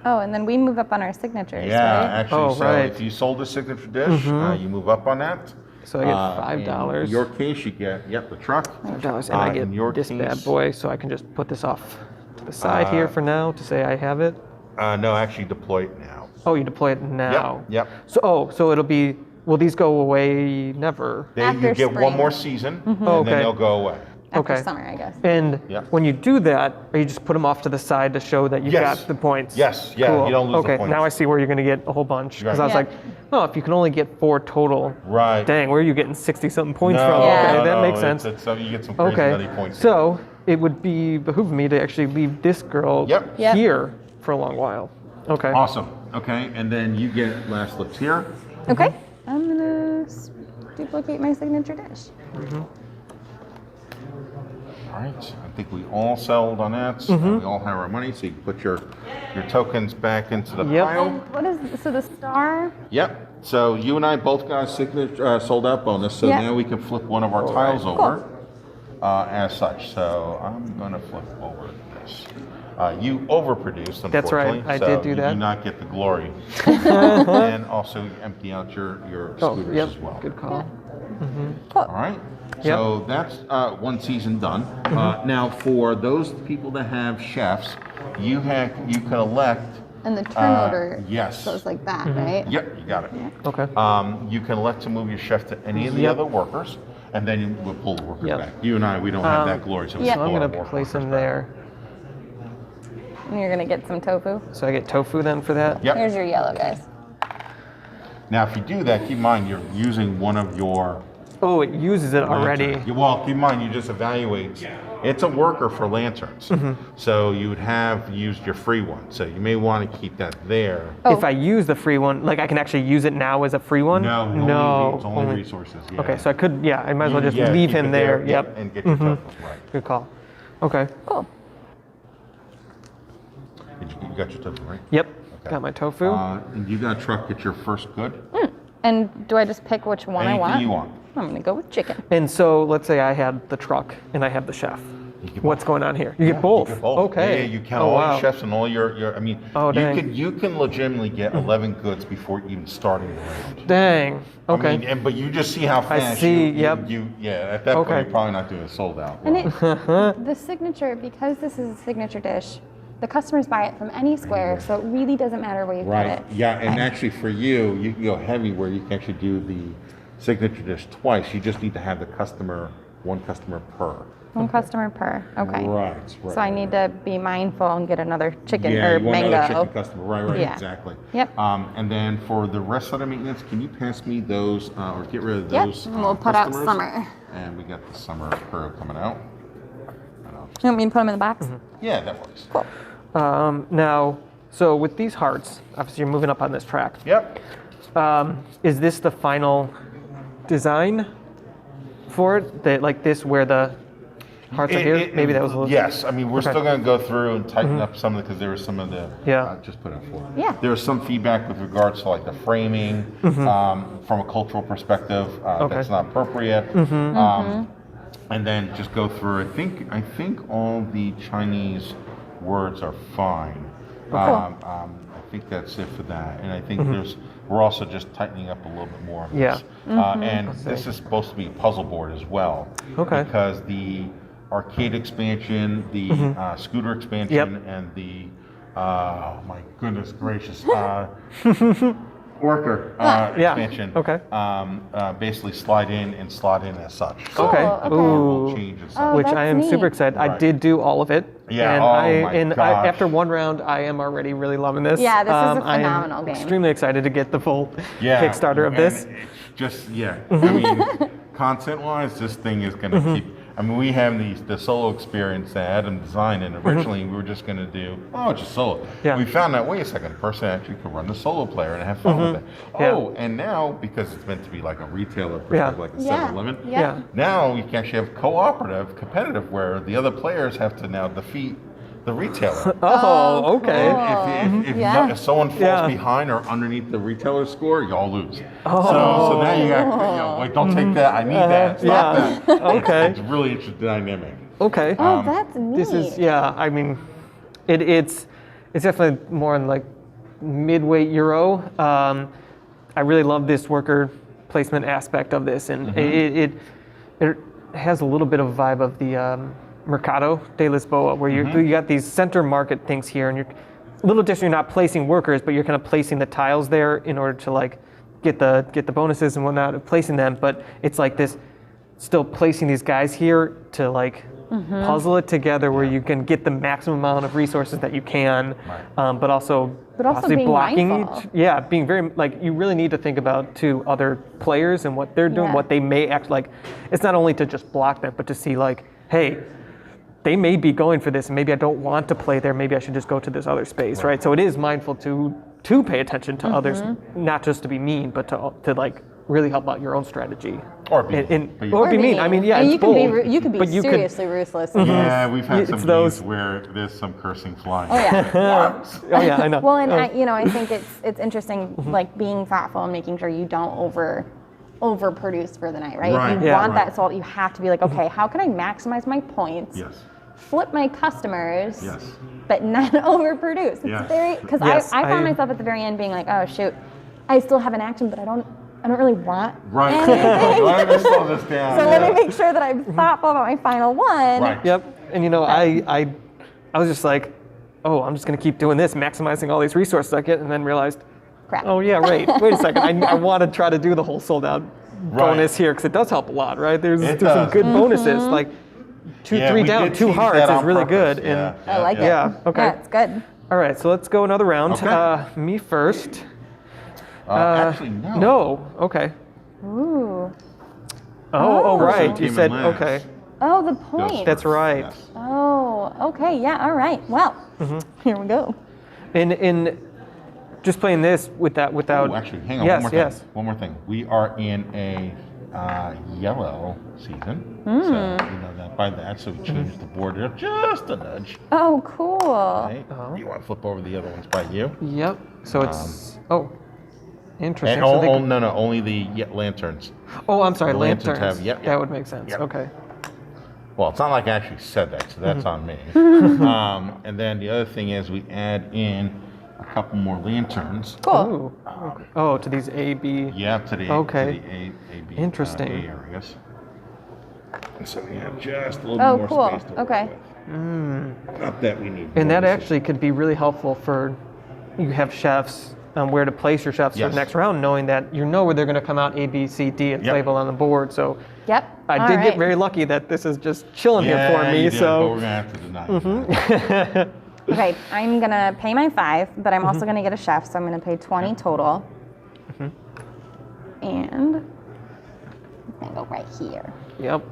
Oh, and then we move up on our signatures, Yeah, right? actually, Oh, so right. if you sold a signature dish, you move up on that. So I get $5. In your case, you get, the truck. $5, and I in your get this case- bad boy, so I can just put this off to the side here for now to say I have it. No, actually deploy it now. Oh, you deploy it now. Yep. So it'll be. Will these go away? Never. After You get spring. one more season, and Okay. then they'll go away. After Okay. summer, I guess. And Yep. when you do that, or you just put them off to the side to show that you Yes. got the points? Yes, yeah, Cool. you don't lose the Okay, points. now I see where you're going to get a whole bunch. Because I was Right. like, oh, if you can only get 4 total, Right. dang, where are you getting 60-something points No, from? Yeah. Okay, no, that no, makes sense. It's, you get some crazy Okay, many points. so it would behoove me to actually leave this girl Yep. Yep. here for a long while. Okay. Awesome. Okay, and then you get last flips here. Okay. I'm gonna duplicate my signature dish. All right, I think we all settled on that. We all have our money, so you can put your tokens back into the Yep. pile. And what is so the star? Yep. So you and I both got a signature sold out bonus, so Yep. now we can flip one of our tiles over as such. So I'm going to flip over this. You overproduced, unfortunately. That's right, I so did do you that. do not get the glory. And also you empty out your scooters yep. as well. Good call. Cool. All right. So that's one season done. Now, for those people that have chefs, you can elect. And the turn order yes. goes like that, right? Yep, you got it. Okay. You can elect to move your chef to any of the Yep. other workers, and then you will pull the workers Yep. back. You and I, we don't have that glory, so we Yep. So pull I'm our going to workers place them back. there. And you're gonna get some tofu. So I get tofu then for that? Yep. Here's your yellow, guys. Now, if you do that, keep in mind you're using one of your. Oh, it uses it already. Well, keep in mind you just evaluate. It's a worker for lanterns, so you would have used your free one. So you may want to keep that there. Oh. If I use the free one, like I can actually use it now as a free one? No, it's only resources. Yeah. Okay, so I could, I might as well just Yeah, leave keep him it there. Yep. And get your tofu. Right. Good call. Okay. Cool. You got your tofu, right? Yep. Okay. Got my tofu. And you got to truck get your first good. And do I just pick which one Anything I want? you want. I'm gonna go with chicken. And so let's say I had the truck and I have the chef. You get What's both. going on here? You get both. You get both. Okay. Yeah, you count Oh, all wow. your chefs and all your I mean, Oh, dang. you can legitimately get 11 goods before even starting the round. Dang. Okay. I mean, but you just see how fast see, you, yep. at that point Okay. you're probably not doing a sold out. And it, the signature, because this is a signature dish, the customers buy it from any square, so it really doesn't matter where you put Right. it. Yeah, and actually for you can go heavy where you can actually do the signature dish twice. You just need to have one customer per. One customer per. Okay. Right. So I need to be mindful and get another chicken Yeah, or you want another mango. chicken customer. Right, Yeah. exactly. Yep. And then for the rest of the maintenance, can you pass me those or get rid of Yep, those? and we'll put out customers? summer. And we got the summer crew coming out. You want me to put them in the box? Yeah, that works. Cool. Now, so with these hearts, obviously you're moving up on this track. Yep. Is this the final design for it? That like this where the hearts are here? Maybe that was a little. Yes, I mean we're Okay. still going to go through and tighten up some of it because there was some of the. Yeah. Just put it forward. Yeah. There was some feedback with regards to like the framing from a cultural perspective Okay. that's not appropriate. And then just go through. I think all the Chinese words are fine. I think that's it for that. And I think we're also just tightening up a little bit more. On Yeah. this. And this is supposed to be a puzzle board as well. Okay. Because the arcade expansion, the scooter expansion, Yep. and the oh my goodness gracious, worker Yeah. expansion. Okay. Basically slide in and slot in as such. Cool. Okay. Okay. Will Ooh. change as Oh, such. Which I that's am super neat. excited. I Right. did do all of it. Yeah, And oh my gosh. after one round, I am already really loving this. Yeah, this is a I am phenomenal game. Extremely excited to get the full Yeah, Kickstarter of and this. it's just I mean, content-wise, this thing is going to keep. I mean, we have the solo experience that Adam designed, and originally we were just going to do just solo. Yeah. We found out, wait a second, a person actually could run the solo player and have fun with it. Yeah. Oh, and now because it's meant to be like a retailer, perspective, like a Yeah. 7-Eleven. Yeah. Now you can actually have cooperative, competitive, where the other players have to now defeat the retailer. Oh, okay. cool. If if someone falls Yeah. behind or underneath the retailer score, y'all lose. Oh. So now you got, wait, don't take that. I need that. Stop Yeah. that. Okay. It's really interesting dynamic. Okay. Oh, that's neat. This is I mean, it's definitely more in like mid-weight Euro. I really love this worker placement aspect of this, and it has a little bit of a vibe of the Mercado de Lisboa, where you got these center market things here, and you're a little different. You're not placing workers, but you're kind of placing the tiles there in order to like get the bonuses and whatnot, of placing them. But it's like this, still placing these guys here to like puzzle it together where you can get the maximum amount of resources that you can, but also possibly being blocking mindful. being very like you really need to think about to other players and what they're doing, Yeah. what they may act like. It's not only to just block them, but to see like, hey, they may be going for this, and maybe I don't want to play there. Maybe I should just go to this other space, right? So it is mindful to pay attention to others, not just to be mean, but to like really help out your own strategy. Or be mean. Or be mean. I mean, yeah, And it's you can be bold, you can be but you could- seriously ruthless. in this. Yeah, we've had It's some those- games where there's some cursing flying. Oh yeah. Oh yeah, I know. Well, and I think it's interesting, like being thoughtful and making sure you don't overproduce for the night, right? Right. If you Yeah. want that salt, you have to be like, okay, how can I maximize my points? Yes. Flip my customers. Yes. But not overproduce. It's Yes. very because Yes, I found I- myself at the very end being like, oh shoot, I still have an action, but I don't really want Right. anything. Let me slow this down. So let me make sure that I'm thoughtful about my final one. Right. Yep. And I was just like, oh, I'm just gonna keep doing this, maximizing all these resources I get, and then realized, Crap. oh yeah, wait a second, I want to try to do the whole sold out bonus here because it does help a lot, right? There's some does. good bonuses, like 2, Yeah, 3 we down, did 2 tease hearts that is on really purpose. good. Yeah, And I like it. yeah, okay. Yeah, it's good. all right, so let's go another round. Okay. Me first. Actually, no. No. Okay. Ooh. Oh, right. Team You said and Lance. okay. Oh, the Goes point. That's first. right. Yes. Oh, okay. Yeah. All right. Well, here we go. In just playing this without. Oh, actually, hang on. Yes, one more thing. yes. One more thing. We are in a yellow season, so you know that by that. So we changed the border up just a nudge. Oh, cool. Right? You want to flip over the other ones by you? Yep. So it's interesting. And So they- no, only the lanterns. oh, I'm sorry. the lanterns Lanterns. have- yep, That yep. would make sense. Yep. Okay. Well, it's not like I actually said that, so that's on me. And then the other thing is we add in a couple more lanterns. Cool. Ooh. Okay. Oh, to these A, B. Yeah, to the Okay. A, B, Interesting. A areas. And so we have just a little Oh, more cool. space to work Okay. with. Not that we need. And that bonuses. actually could be really helpful for you have chefs, where to place your chefs for Yes. the next round, knowing that you know where they're going to come out A, B, C, D. It's Yep. labeled on the board. So Yep. I All did right. get very lucky that this is just chilling here for Yeah, me. you did, but So we're gonna have to deny you that. Okay, I'm gonna pay my 5, but I'm also gonna get a chef, so I'm gonna pay 20 total. And I'm gonna go right here. yep.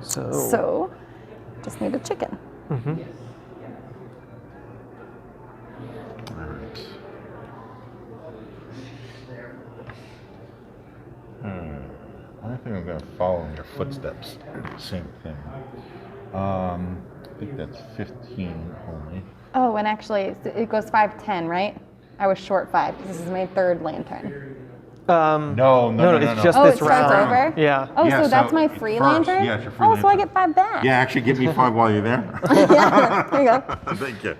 So, So, just need a chicken. All right. I think I'm gonna follow in your footsteps. Same thing. I think that's 15 only. Oh, and actually, it goes 5-10, right? I was short 5 because this is my 3rd lantern. No, it's just Oh, this it starts round. over? Yeah. Oh, Yeah, so that's so my it's free first. lantern? Yeah, it's your free Oh, so I lantern. get 5 back. Yeah, actually, give me 5 while you're there. Yeah, there you go. Thank you.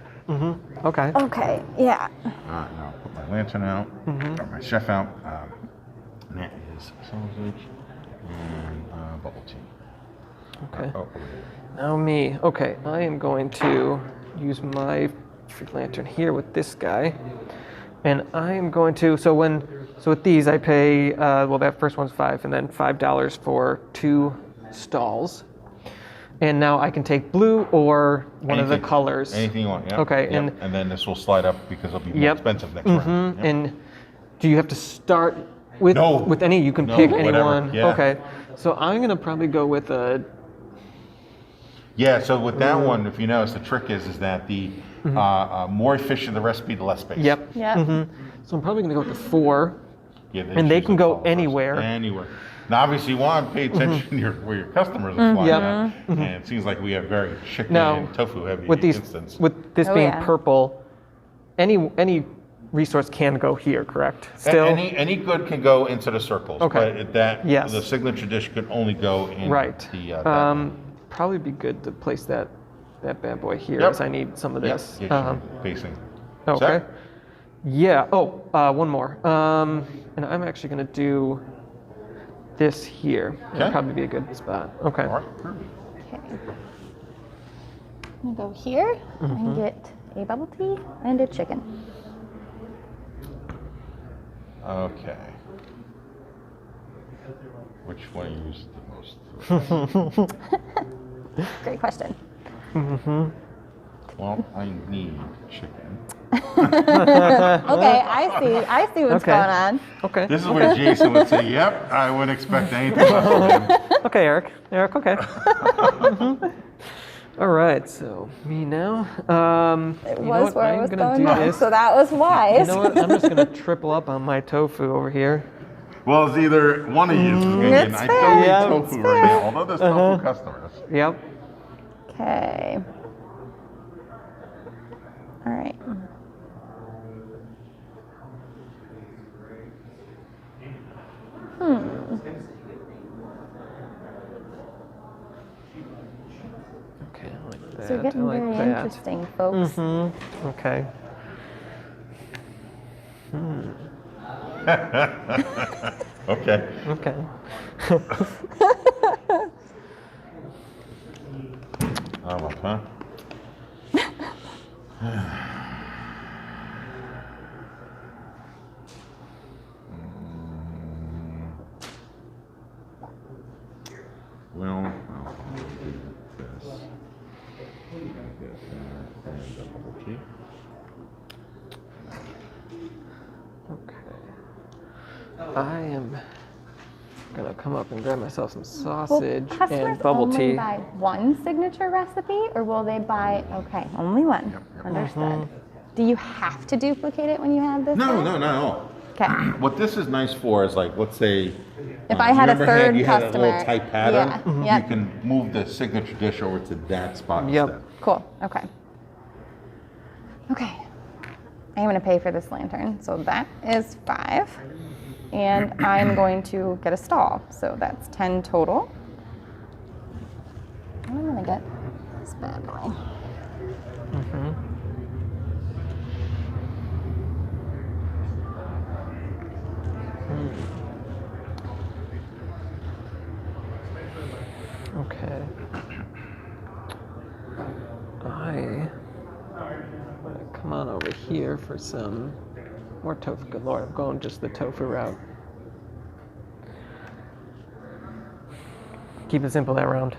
Okay. Okay, yeah. Now I'll put my lantern out, or my chef out. And that is sausage and bubble tea. Okay. Oh, Now me. Okay, I am going to use my free lantern here with this guy. And I am going to, so with these I pay, well that first one's $5 and then $5 for 2 stalls. And now I can take blue or one of the colors. Anything you want, yeah. Okay, Yep. And then this will slide up because it'll be more expensive next round. Yep. And do you have to start with any? You can No, pick whatever, anyone. yeah. Okay, so I'm gonna probably go with a. Yeah, so with that one, if you notice, the trick is that the more efficient the recipe, the less space. Yep. Yeah. So I'm probably gonna go with the 4. Yeah, And they choose can the go color first. anywhere. Anywhere. Now, obviously, you want to pay attention to where your customers are flying Yep. at. And it seems like we have very chicken Now, and tofu heavy with these, instance. with this Oh, being yeah. purple, any resource can go here, correct? Still. Any good can go into the circles. Okay. But Yes. the signature dish could only go in Right. the that Probably be good to place that bad boy here, Yep. as I need some of Yep. this. Yeah, facing. Okay. Set? Yeah. Oh, one more. And I'm actually gonna do this here. That'd Okay. probably be a good spot. Okay. All right. Perfect. Okay. I'm gonna go here and get a bubble tea and a chicken. Okay. Which one you use the most? Great question. Well, I need chicken. Okay, I see what's Okay. going on. Okay. This is where Jason would say, "Yep, I wouldn't expect anything less from him." Okay, Eric. Eric, okay. All right, so me now. It You know was what? where I I'm was gonna going do wrong, this. so that was wise. You know what? I'm just gonna triple up on my tofu over here. Well, it's either one of you is going to get. It's I fair. don't need Yeah, tofu it's right fair. now, although there's tofu customers. Yep. Okay. All right. Okay, I like that. So you're getting I like very that. interesting, folks. Okay. Okay. Okay. Up, huh? Well, I'll do this. Get that and the bubble tea. Okay. I am gonna come up and grab myself some Will sausage customers and bubble only tea. buy one signature recipe, or will they buy? Okay, only one. Yep. Understood. Do you have to duplicate it when you have this? No, set? no, not at all. Okay. What this is nice for is like, let's say, If I had a you third you had customer, a little tight pattern, yeah, you yep. can move the signature dish over to that spot Yep. instead. Cool. Okay. Okay. I'm going to pay for this lantern. So that is 5. And I'm going to get a stall. So that's 10 total. And I'm going to get this bad boy. Okay. I'm gonna come on over here for some more tofu. Good Lord, I'm going just the tofu route. Keep it simple that round.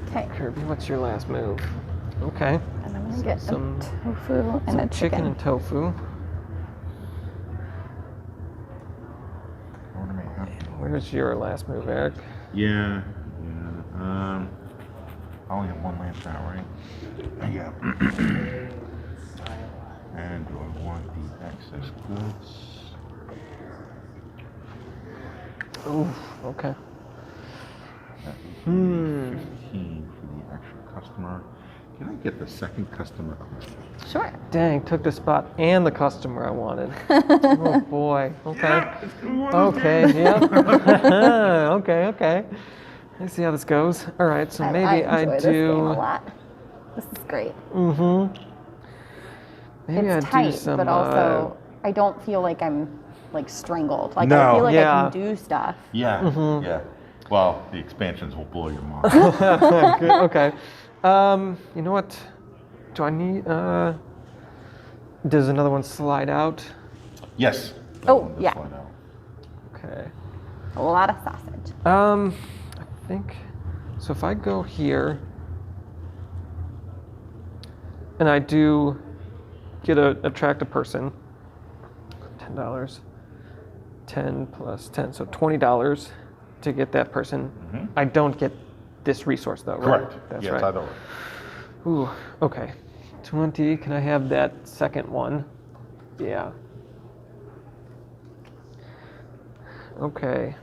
Okay. Kirby, what's your last move? Okay. And I'm going to get some- a tofu and Some a chicken. and tofu. Order me, huh? Where's your last move, Eric? Yeah, yeah. I only have one lantern out, right? Yeah. And do I want the excess goods? Ooh, okay. That would be 15 for the actual customer. Can I get the second customer? Sure. Dang, took the spot and the customer I wanted. Oh boy. Okay. Okay, yeah. Okay, okay. Let's see how this goes. All right, so maybe I enjoy this game a do. lot. This is great. Mm-hmm. Maybe It's I tight, do some. but also I don't feel like I'm like strangled. Like No. I feel like Yeah. I can do stuff. Yeah, Mm-hmm. yeah. Well, the expansions will blow your mind. Good, okay. You know what? Do I need? Does another one slide out? Yes. Oh, That one does yeah. slide out. Okay. A lot of sausage. I think so. If I go here, and I do get attract a person, $10, 10 plus 10, so $20 to get that person. I don't get this resource though, right? Correct. That's yeah, right. it's either or. Ooh, okay. 20. Can I have that second one? Yeah. Okay.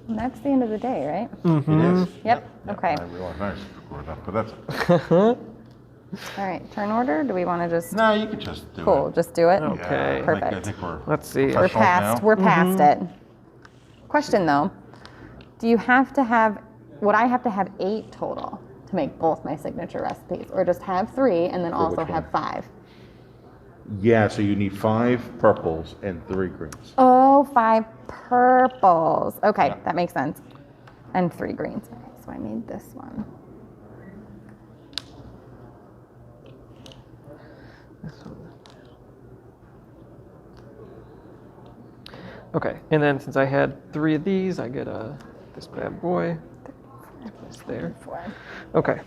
And that's the end of the day, right? It is. Yep. Okay. I realize I screwed up, but that's All right. Turn order. Do we want to just? no. You could just do Cool. it. Just do it. Okay. Yeah, Perfect. I think we're Let's see. We're professionals past. now. We're past it. Question though, do you have to have? Would I have to have 8 total to make both my signature recipes, or just have 3 and then also which one? have 5? Yeah, so you need 5 purples and 3 greens. Oh, 5 purples. Okay, Yeah. that makes sense. And 3 greens. Okay, so I made this one. Okay, and then since I had 3 of these, I get this bad boy. It's there. 4, Okay.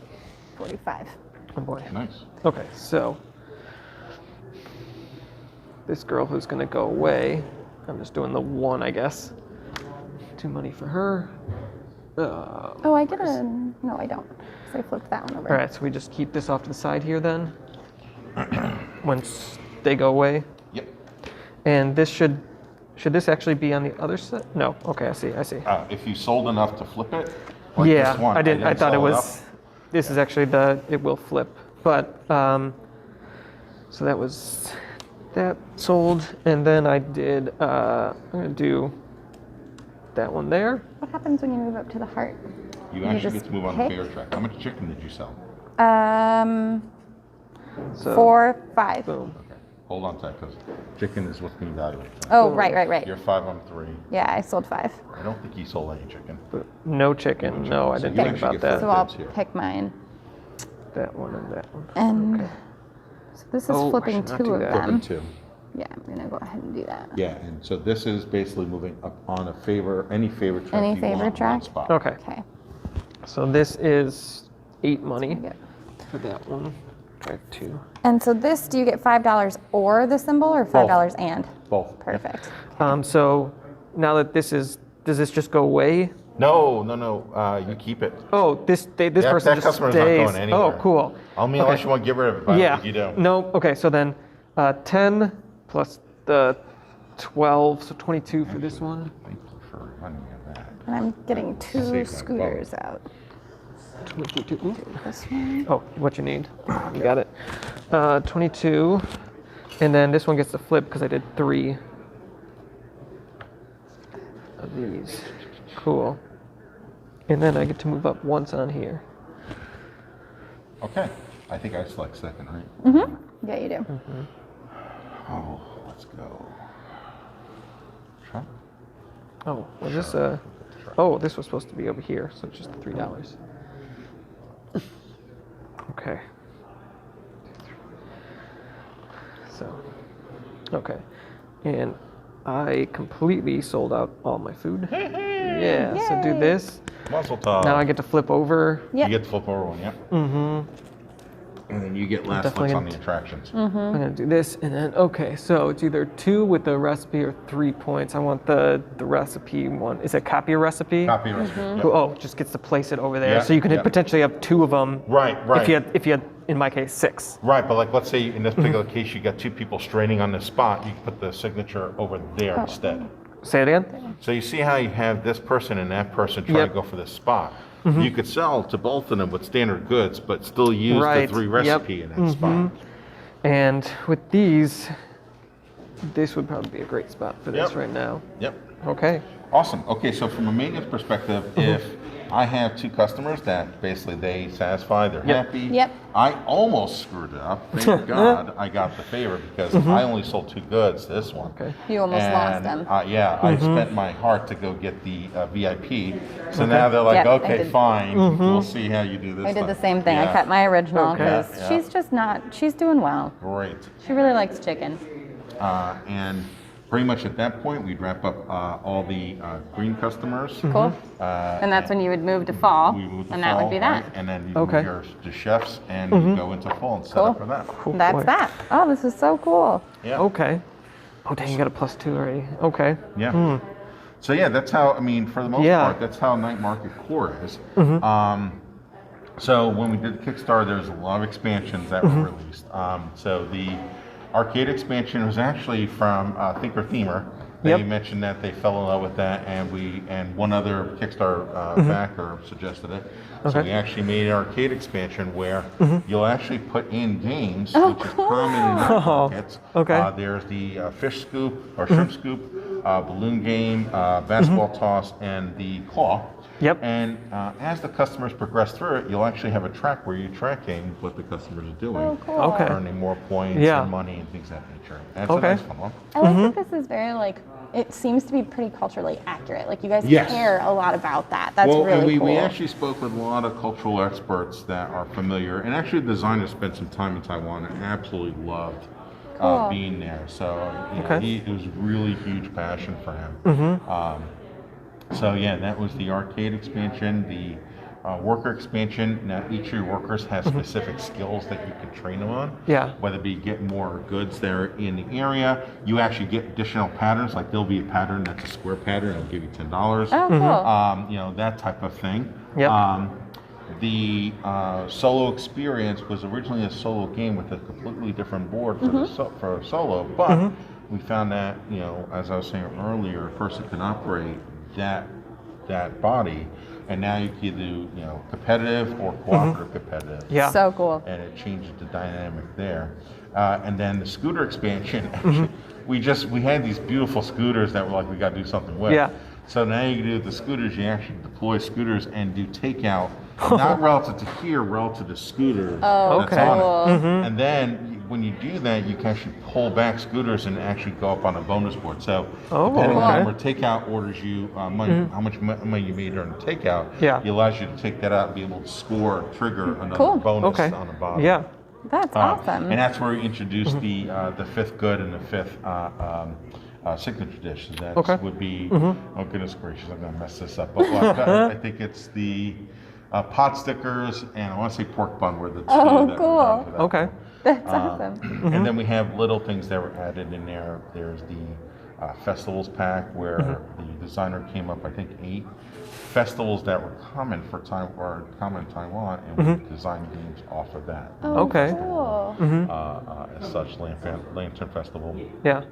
45. Oh boy. Nice. Okay, so this girl who's gonna go away, I'm just doing the 1, I guess. 2 money for her. Oh, I get a. No, I don't. So I flipped that one over. All right, so we just keep this off to the side here then. Once they go away, Yep. and this should this actually be on the other side? No. Okay, I see. If you sold enough to flip it, like Yeah, this one, I didn't. I thought it sell was. This is actually it will flip, but so that was that sold, and then I did. I'm gonna do that one there. What happens when you move up to the heart? You actually just get to move on the pick? fair track. How much chicken did you sell? So 4, 5. boom. Okay. Hold on tight, because chicken is what's being valued. Oh, right. You're 5 on 3. Yeah, I sold 5. I don't think you sold any chicken. But no chicken. No, I So didn't you think actually about get that. So I'll Dibs here. pick mine. That one and that one. And Okay. so this is Oh, I flipping should not 2 do of that. them. 2. Yeah, I'm gonna go ahead and do that. Yeah, and so this is basically moving up on any favorite track Any you favorite want on track? that spot. Okay. Okay. So this is 8 money Yep. for that one. Drive 2. And so this, do you get $5 or the symbol, or $5 and? Both. Perfect. So now that this is, does this just go away? No, you keep it. Oh, this person that just customer's not stays. going anywhere. Oh, cool. I mean, unless you want to get rid of it, but I don't Yeah. think you do. No. Okay. So then, 10 plus the 12, so 22 for this one. I prefer running of that. And I'm getting 2 Save my scooters out. 22. Ooh. This one. Oh, what you need? You got it. 22, and then this one gets to flip because I did 3 of these. Cool. And then I get to move up once on here. Okay. I think I select second, right? Yeah, you do. Oh, let's go. Trump? Oh, was this a? Oh, this was supposed to be over here, so it's just $3. Okay. So, okay, and I completely sold out all my food. Yeah. So do Yay. this. Muzzle top. Now I get to flip over. Yep. You get to flip over one, yeah? Mm-hmm. And then you get last Definitely looks on gonna the attractions. I'm gonna do this, and then okay. So it's either 2 with the recipe or 3 points. I want the recipe one. Is it copy a recipe? Copy recipe. Yep. Cool. Oh, just gets to place it over there, Yeah, so you can yeah. potentially have 2 of them. Right. If you had, in my case, 6. Right, but like let's say in this Mm-hmm. particular case you got 2 people straining on this spot, you can put the signature over there instead. Say it again. So you see how you have this person and that person trying Yep. to go for this spot. You could sell to both of them with standard goods, but still use Right, the 3 yep. recipe in that spot. And with these, this would probably be a great spot for this Yep. right now. Yep. Okay. Awesome. Okay, so from a maintenance perspective, if I have 2 customers that basically they satisfy, they're happy. Yep. I almost screwed it up. Thank God I got the favor because I only sold 2 goods to this one. Okay. You almost lost them. Yeah, I spent my heart to go get the VIP. So now they're like, Yep, I okay, did. fine. We'll see how you do this. I did the time." same thing. I Yeah. kept my original Okay. because Yeah. she's just not. She's doing well. Great. She really likes chicken. And pretty much at that point, we'd wrap up all the green customers. Cool. And that's when you would move to fall, We move to and that would fall, be that. right? And then you Okay. move your chefs and you go into fall and set up for that. Cool. That's Boy. that. Oh, this is so cool. Yeah. Okay. Oh, dang, you got a +2 already. Okay. Yeah. So yeah, that's how, I mean, for the most Yeah. part, that's how Night Market Core is. So when we did the Kickstarter, there was a lot of expansions that were released. So the arcade expansion was actually from Thinker Themer. They Yep. mentioned that they fell in love with that, and one other Kickstarter backer suggested it. So Okay. we actually made an arcade expansion where you'll actually put in games, which is common in Night markets. Okay. There's the fish scoop or shrimp scoop, balloon game, basketball toss, and the claw. Yep. And as the customers progress through it, you'll actually have a track where you're tracking what the customers are doing, Oh, cool. Okay. earning more points Yeah. and money and things of that nature. And it's Okay. a nice fun one. I like that this is very like. It seems to be pretty culturally accurate. Like you guys Yes. care a lot about that. That's Well, really and we, cool. we actually spoke with a lot of cultural experts that are familiar, and actually the designer spent some time in Taiwan and absolutely loved Cool. being there. So you know, Okay. it was really huge passion for him. So yeah, that was the arcade expansion, the worker expansion. Now each of your workers has specific skills that you can train them on. Yeah. Whether it be get more goods there in the area, you actually get additional patterns. Like there'll be a pattern that's a square pattern. It'll give you $10. Oh, cool. You know, that type of thing. Yep. The solo experience was originally a solo game with a completely different board for for a solo, but we found that, you know, as I was saying earlier, a person can operate that body, and now you can do, you know, competitive or cooperative competitive. Yeah. So cool. And it changes the dynamic there. And then the scooter expansion, actually, we had these beautiful scooters that were like, we got to do something with. Yeah. So now you can do the scooters, you actually deploy scooters and do takeout, not relative to here, relative to scooters that's Okay. on Cool. it. And then when you do that, you can actually pull back scooters and actually go up on a bonus board. So depending on how okay. many takeout orders you, how much money you made during the takeout, Yeah. it allows you to take that out and be able to score, trigger another Cool. bonus Okay. on the bottom. Yeah. That's awesome. And that's where we introduced the 5th good and the 5th signature dish. So that Okay. would be, oh goodness gracious, I'm gonna mess this up. But I think it's the pot stickers and I want to say pork bun were the two Oh, that cool. were done for that. Okay. That's awesome. And then we have little things that were added in there. There's the festivals pack where the designer came up, I think, 8 festivals that were common for common in Taiwan, and we designed games off of that. Oh, Okay. Cool. As such, Lantern Festival. Yeah.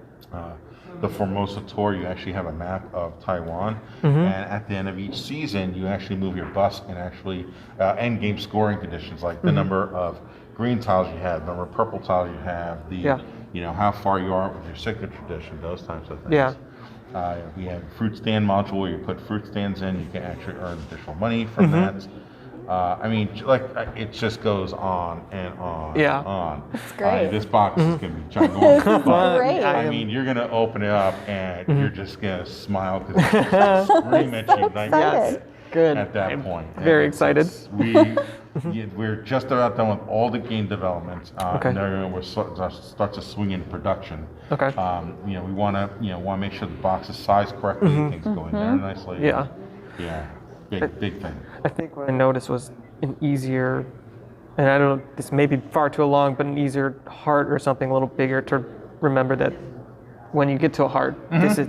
The Formosa Tour, you actually have a map of Taiwan, and at the end of each season, you actually move your bus and actually end game scoring conditions, like the number of green tiles you have, the number of purple tiles you have, the you know, how far you are with your signature edition, those types of things. Yeah. We have a fruit stand module where you put fruit stands in, you can actually earn additional money from that. I mean, like, it just goes on and on Yeah. and on. That's great. This box is going to be ginormous. This is but, great. I mean, you're going to open it up and you're just going to smile because it's just scream at you night excited. Good. at that I'm point. very And excited. we're just about done with all the game development, Okay. and then we'll start to swing in production. Okay. You know, we want to make sure the box is sized correctly, things go in there nicely. Yeah. Yeah. Big thing. I think what I noticed was an easier, and I don't know, this may be far too long, but an easier heart or something a little bigger to remember that when you get to a heart, this is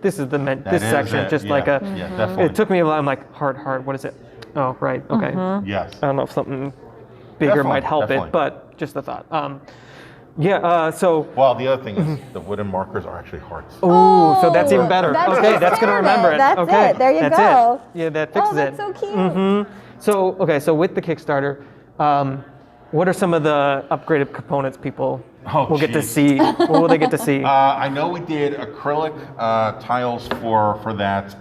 this section, it, just yeah. like a. Yeah, definitely. It took me a while. I'm like heart. What is it? Oh, right. Okay. Yes. I don't know if something bigger Definitely, might help definitely. it, but just a thought. Yeah. So. Well, the other thing is the wooden markers are actually hearts. Ooh, so that's even better. That's Okay, just that's gonna standard. remember it. That's Okay, it. There you that's go. It. Yeah, that fixes Oh, that's it. so cute. So, okay, so with the Kickstarter, what are some of the upgraded components people will get to geez. see? What will they get to see? I know we did acrylic tiles for that.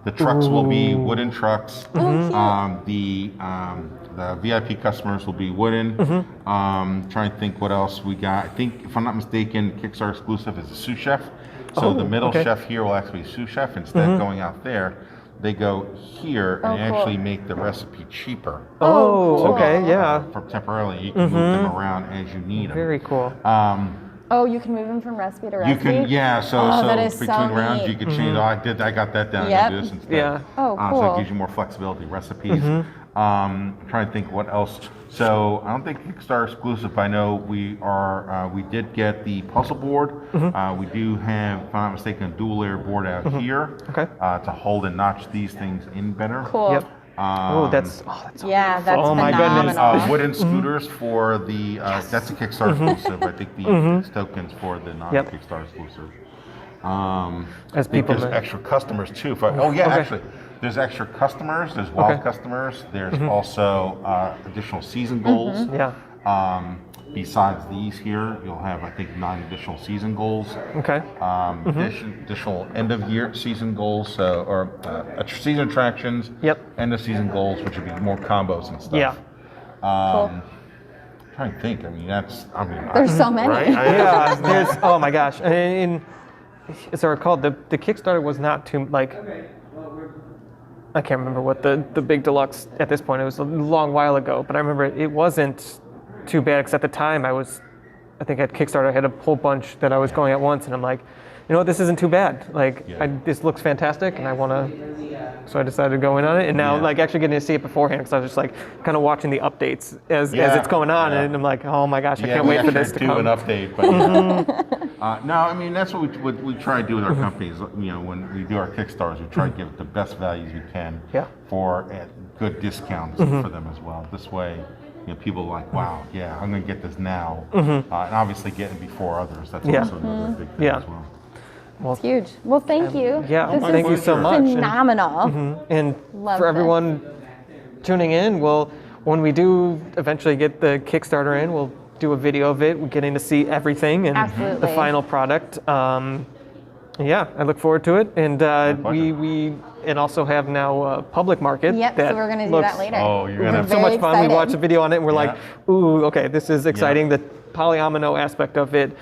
The trucks will be wooden trucks. Oh, The VIP customers will be wooden. Trying to think what else we got. I think, if I'm not mistaken, Kickstarter exclusive is a sous chef. So the middle chef here will actually be sous chef. Instead of going out there, they go here and actually make the recipe cheaper. Oh, cool. okay, yeah. For temporarily, you can move them around as you need them. Very cool. Oh, you can move them from recipe to You recipe? can, yeah, so that is between so rounds neat. you can change, I got that down, I Yep. can do this instead. Yeah. Oh, So cool. it gives you more flexibility, recipes. I'm trying to think what else. So I don't think Kickstarter exclusive, I know we did get the puzzle board. We do have, if I'm not mistaken, a dual layer board out here Okay. to hold and notch these things in better. Cool. Yep. Oh, that's Yeah, that's Oh my goodness. phenomenal. Wooden scooters for the, that's a Kickstarter exclusive. I think the tokens for the non-Kickstarter exclusive. I As think people there's know. extra customers too. Actually, there's extra customers. There's wild customers. There's also additional season goals. Yeah. Besides these here, you'll have, I think, 9 additional season goals. Okay. Additional end of year season goals, or season attractions. Yep. End of season goals, which would be more combos and stuff. Yeah. Cool. Trying to think. I mean, There's so many. Right? Yeah. There's. Oh my gosh. And as I recall, the Kickstarter was not too like. I can't remember what the big deluxe at this point. It was a long while ago, but I remember it wasn't too bad because at the time I think at Kickstarter I had a whole bunch that I was going at once, and I'm like, you know what, this isn't too bad. Like, this looks fantastic, and I want to. So I decided to go in on it, and now like actually getting to see it beforehand because I was just like kind of watching the updates as it's going on, and I'm like, oh my gosh, I can't wait for this to do come. an update. But no, I mean that's what we try to do with our companies. You know, when we do our Kickstarters, we try to give the best values we can for good discounts for them as well. This way, you know, people are like, wow, yeah, I'm going to get this now, and obviously get it before others. That's also another big thing as well. It's huge. Well, thank you. Yeah, This thank you is so much. Phenomenal. And Love for this. everyone tuning in, when we do eventually get the Kickstarter in, we'll do a video of it. We're getting to see everything and Absolutely. the final product. Yeah, I look forward to it. And we also have now a public market. Yep, that so we're going to do looks that later. Oh, you're gonna We're have so much very fun. excited. We watch a video on it and we're like, ooh, okay, this is exciting. Yeah. The polyomino aspect of it,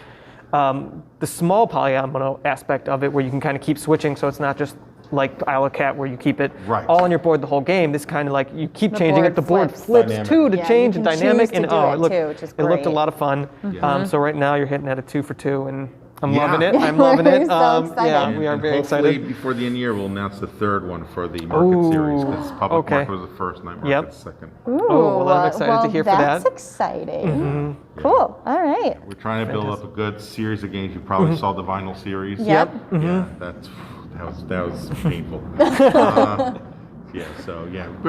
the small polyomino aspect of it where you can kind of keep switching so it's not just like Isle of Cat where you keep it all on your board the whole game. This kind of like you keep changing it. The board flips Dynamic. too to Yeah, change you and can dynamic. choose And to do it looked, too, which is it looked a great. lot of fun. So right now you're hitting at a 2 for 2 and I'm Yeah. loving it. I'm We're loving it. so excited. Yeah, we are And very hopefully excited. before the end of the year, we'll announce the third one for the market series. Because public market was the first, night market the second. Ooh, Oh, well, I'm excited to hear for that's that. exciting. Cool. All right. We're trying to build up a good series of games. You probably saw the vinyl series. Yep. Yeah, that was painful.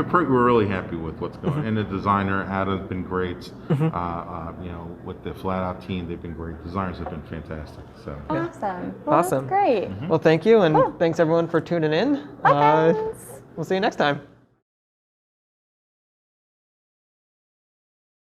We're really happy with what's going on. And the designer, Adam's been great. With the Flat Out team, they've been great. Designers have been fantastic. So Awesome. Well, Awesome. That's great. Well, thank you, and thanks everyone for tuning in. Bye, guys. We'll see you next time.